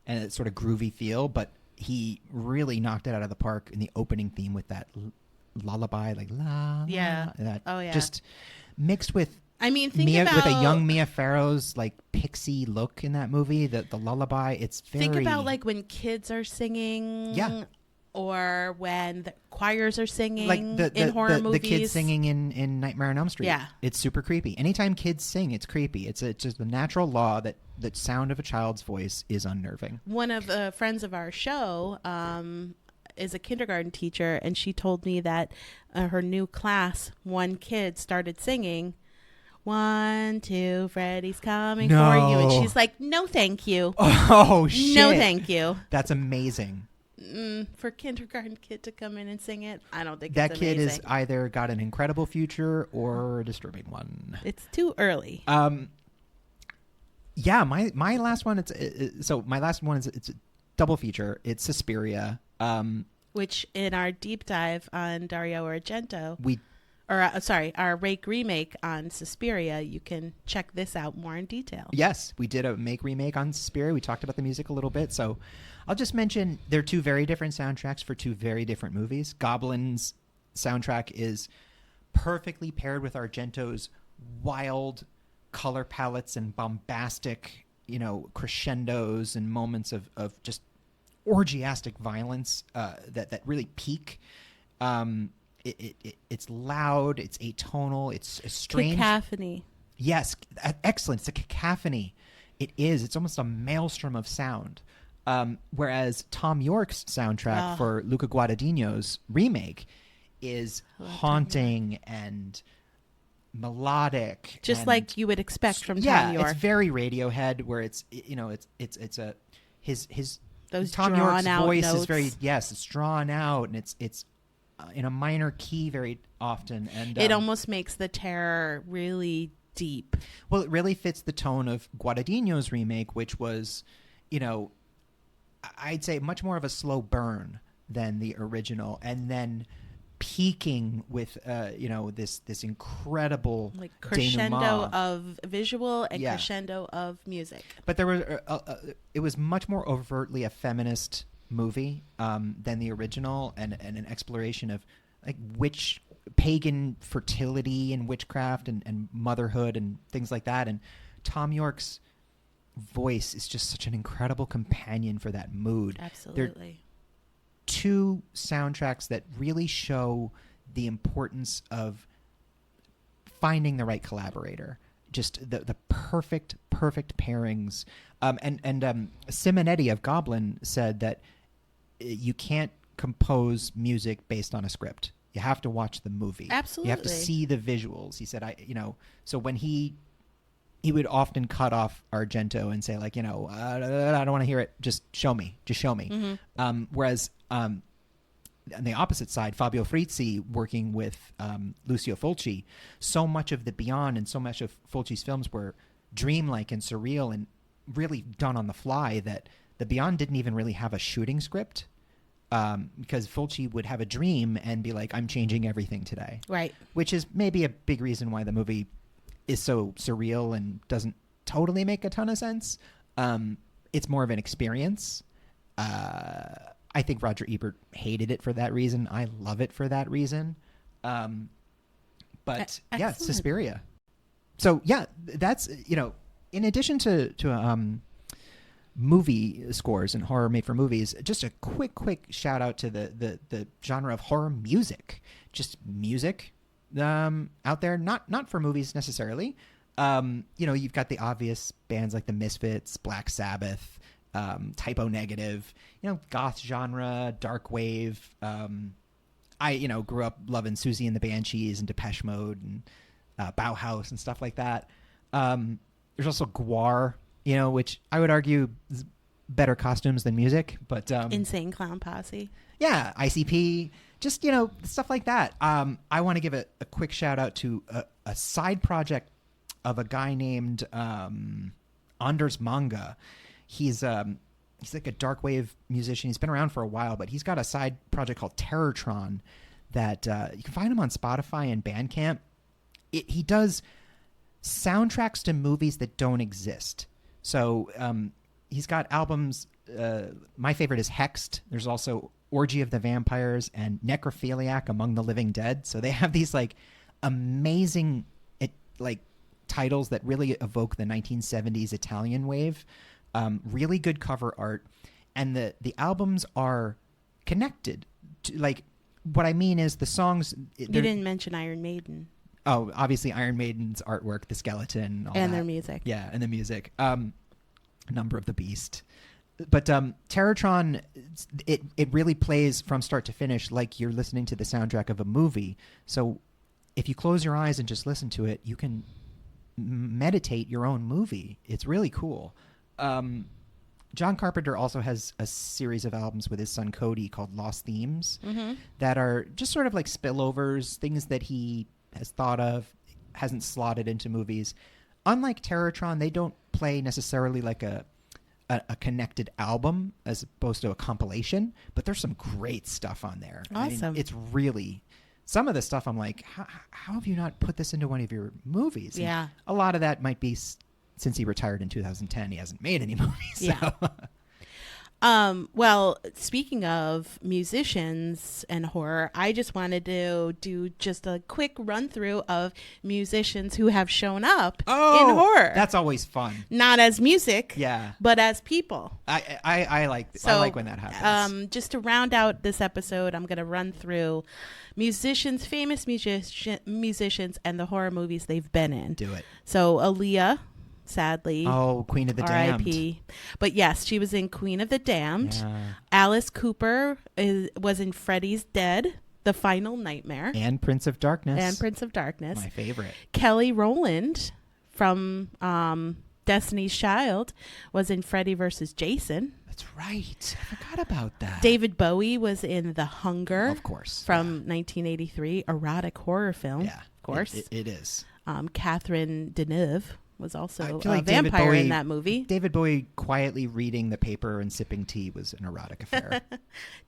And it's sort of groovy feel, but he really knocked it out of the park in the opening theme with that lullaby, like la. Yeah. Just mixed with. I mean, with a young Mia Farrow's like pixie look in that movie. The lullaby. It's very. Think about like when kids are singing. Yeah. Or when the choirs are singing, like in horror movies. The kids singing in Nightmare on Elm Street. Yeah. It's super creepy. Anytime kids sing, it's creepy. It's just a natural law that the sound of a child's voice is unnerving. One of the friends of our show is a kindergarten teacher, and she told me that her new class, one kid started singing, 1, 2, Freddy's coming for you. And she's like, no, thank you. Oh, shit. No, thank you. That's amazing. For a kindergarten kid to come in and sing it, I don't think that it's kid amazing. is either got an incredible future or a disturbing one. It's too early. Yeah, my last one. It's a double feature. It's Suspiria, which in our deep dive on Dario Argento, our Rake remake on Suspiria, you can check this out more in detail. Yes, we did a remake on Suspiria. We talked about the music a little bit, so I'll just mention they're two very different soundtracks for two very different movies. Goblin's soundtrack is perfectly paired with Argento's wild color palettes and bombastic, crescendos and moments of just orgiastic violence that really peak. It's loud, it's atonal, it's a strange cacophony. Yes, excellent. It's a cacophony. It is. It's almost a maelstrom of sound. Whereas Tom York's soundtrack for Luca Guadagnino's remake is haunting and melodic, just like you would expect from Tom York. It's very Radiohead, where it's his Those Tom drawn York's out voice notes. is very it's drawn out, and it's in a minor key very often, and It almost makes the terror really deep. well, it really fits the tone of Guadagnino's remake, which was, I'd say much more of a slow burn than the original, and then peaking with this incredible Like crescendo denouement. of visual and Yeah. crescendo of music. But there was it was much more overtly a feminist movie than the original, and an exploration of like witch pagan fertility and witchcraft and motherhood and things like that. And Tom York's voice is just such an incredible companion for that mood. Absolutely. Two soundtracks that really show the importance of finding the right collaborator, just the perfect pairings. And Simonetti of Goblin said that you can't compose music based on a script. You have to watch the movie. Absolutely. You have to see the visuals. He said, so when he would often cut off Argento and say, like, I don't want to hear it. Just show me. Mm-hmm. Whereas on the opposite side, Fabio Frizzi working with Lucio Fulci, so much of the Beyond and so much of Fulci's films were dreamlike and surreal and really done on the fly, that the Beyond didn't even really have a shooting script, because Fulci would have a dream and be like, I'm changing everything today. Right. Which is maybe a big reason why the movie is so surreal and doesn't totally make a ton of sense. It's more of an experience. I think Roger Ebert hated it for that reason. I love it for that reason. But yeah, Excellent. Suspiria. So yeah, that's, in addition to movie scores and horror made for movies, just a quick shout out to the genre of horror music. Just music out there, not for movies necessarily. You've got the obvious bands like the Misfits, Black Sabbath, Typo Negative, goth genre, dark wave. I grew up loving Susie and the Banshees and Depeche Mode and Bauhaus and stuff like that. There's also Gwar, which I would argue is better costumes than music, but Insane Clown Posse. yeah, ICP, just stuff like that. I want to give a quick shout out to a side project of a guy named Anders Manga. He's like a dark wave musician. He's been around for a while, but he's got a side project called Terrortron that you can find him on Spotify and Bandcamp. He does soundtracks to movies that don't exist. So he's got albums. My favorite is Hexed. There's also Orgy of the Vampires and Necrophiliac Among the Living Dead. So they have these like amazing titles that really evoke the 1970s Italian wave. Really good cover art, and the albums are connected to, what I mean is the songs. You didn't mention Iron Maiden. Oh, obviously Iron Maiden's artwork, the skeleton, all And that. their music. Yeah, and the music. Number of the Beast. But Terrortron, it really plays from start to finish like you're listening to the soundtrack of a movie. So if you close your eyes and just listen to it, you can meditate your own movie. It's really cool. John Carpenter also has a series of albums with his son Cody called Lost Themes, Mm-hmm. that are just sort of like spillovers, things that he has thought of, hasn't slotted into movies. Unlike Terrortron, they don't play necessarily like a connected album as opposed to a compilation, but there's some great stuff on there. Awesome. I mean, it's really, some of the stuff I'm like, how have you not put this into one of your movies? And Yeah. a lot of that might be since he retired in 2010, he hasn't made any movies. Yeah. So. Well, speaking of musicians and horror, I just wanted to do just a quick run through of musicians who have shown up in horror. That's always fun. Not as music, Yeah. but as people. I like when that happens. Just to round out this episode, I'm going to run through famous musicians, and the horror movies they've been in. Do it. So Aaliyah, sadly. Oh, Queen of the Damned. R.I.P. But yes, she was in Queen of the Damned. Yeah. Alice Cooper was in Freddy's Dead, The Final Nightmare, And Prince of Darkness. and Prince of Darkness. My favorite. Kelly Rowland from Destiny's Child was in Freddy vs. Jason. That's right. I forgot about that. David Bowie was in The Hunger. Of course. From 1983, erotic horror film. Yeah. Of course. It is. Catherine Deneuve was also a like David vampire Bowie, in that movie. David Bowie quietly reading the paper and sipping tea was an erotic affair.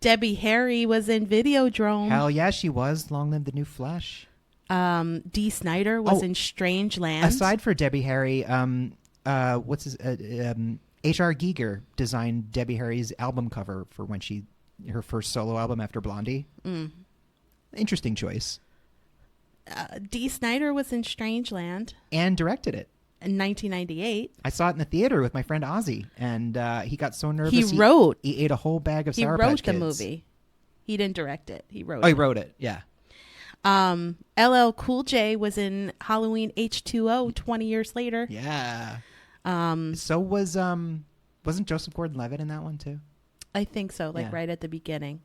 Debbie Harry was in Videodrome. Hell yeah, she was. Long live the new flesh. Dee Snider was in Strange Land. Aside for Debbie Harry, what's his H.R. Giger designed Debbie Harry's album cover for when her first solo album after Blondie. Interesting choice. Dee Snider was in Strange Land And directed it. in 1998. I saw it in the theater with my friend Ozzy, and he got so nervous. He ate a whole bag of He Sour wrote Patch the Kids. movie. He didn't direct it. He wrote Oh, it. he wrote it. Yeah. LL Cool J was in Halloween H2O 20 years later. Yeah. So wasn't Joseph Gordon-Levitt in that one too? I think so, Yeah. right at the beginning.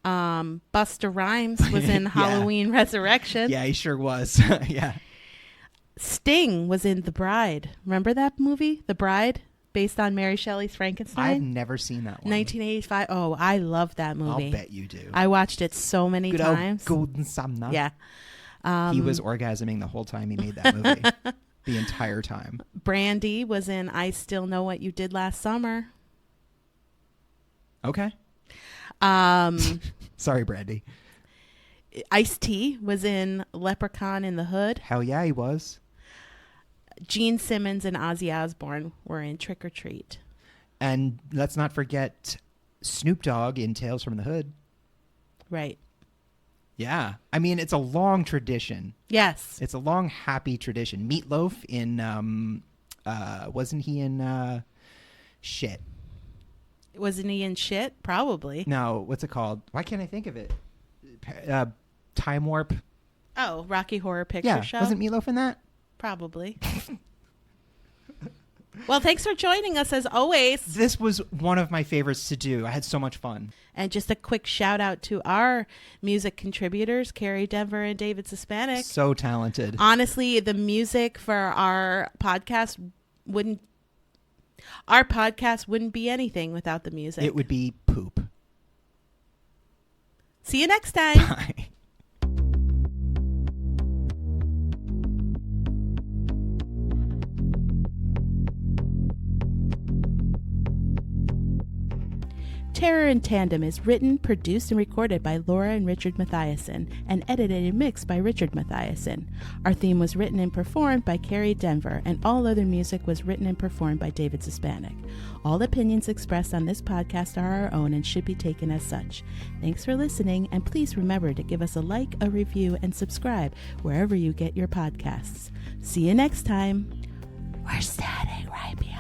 Busta Rhymes was in Halloween Resurrection. Yeah, he sure was. Yeah. Sting was in The Bride. Remember that movie, The Bride, based on Mary Shelley's I've Frankenstein? never seen that one. 1985. Oh, I love that movie. I'll bet you do. I watched it so many Good times. old Golden Sumner. Yeah. He was orgasming the whole time he made that movie. The entire time. Brandy was in I Still Know What You Did Last Summer. Okay. Sorry, Brandy. Ice-T was in Leprechaun in the Hood. Hell yeah, he was. Gene Simmons and Ozzy Osbourne were in Trick or Treat. And let's not forget Snoop Dogg in Tales from the Hood. Right. Yeah. I mean, it's a long tradition. Yes. It's a long, happy tradition. Meatloaf in, wasn't he in, shit? Wasn't he in Shit? Probably. No, what's it called? Why can't I think of it? Time Warp. Oh, Rocky Horror Picture Show? Wasn't Meatloaf in that? Probably. Well, thanks for joining us as always. This was one of my favorites to do. I had so much fun. And just a quick shout out to our music contributors, Carrie Denver and David Suspanic. So talented. Honestly, the music for our podcast wouldn't be anything without the music. It would be poop. See you next time. Bye. Terror in Tandem is written, produced, and recorded by Laura and Richard Mathiasen, and edited and mixed by Richard Mathiasen. Our theme was written and performed by Carrie Denver, and all other music was written and performed by David Suspanic. All opinions expressed on this podcast are our own and should be taken as such. Thanks for listening, and please remember to give us a like, a review, and subscribe wherever you get your podcasts. See you next time. We're standing right behind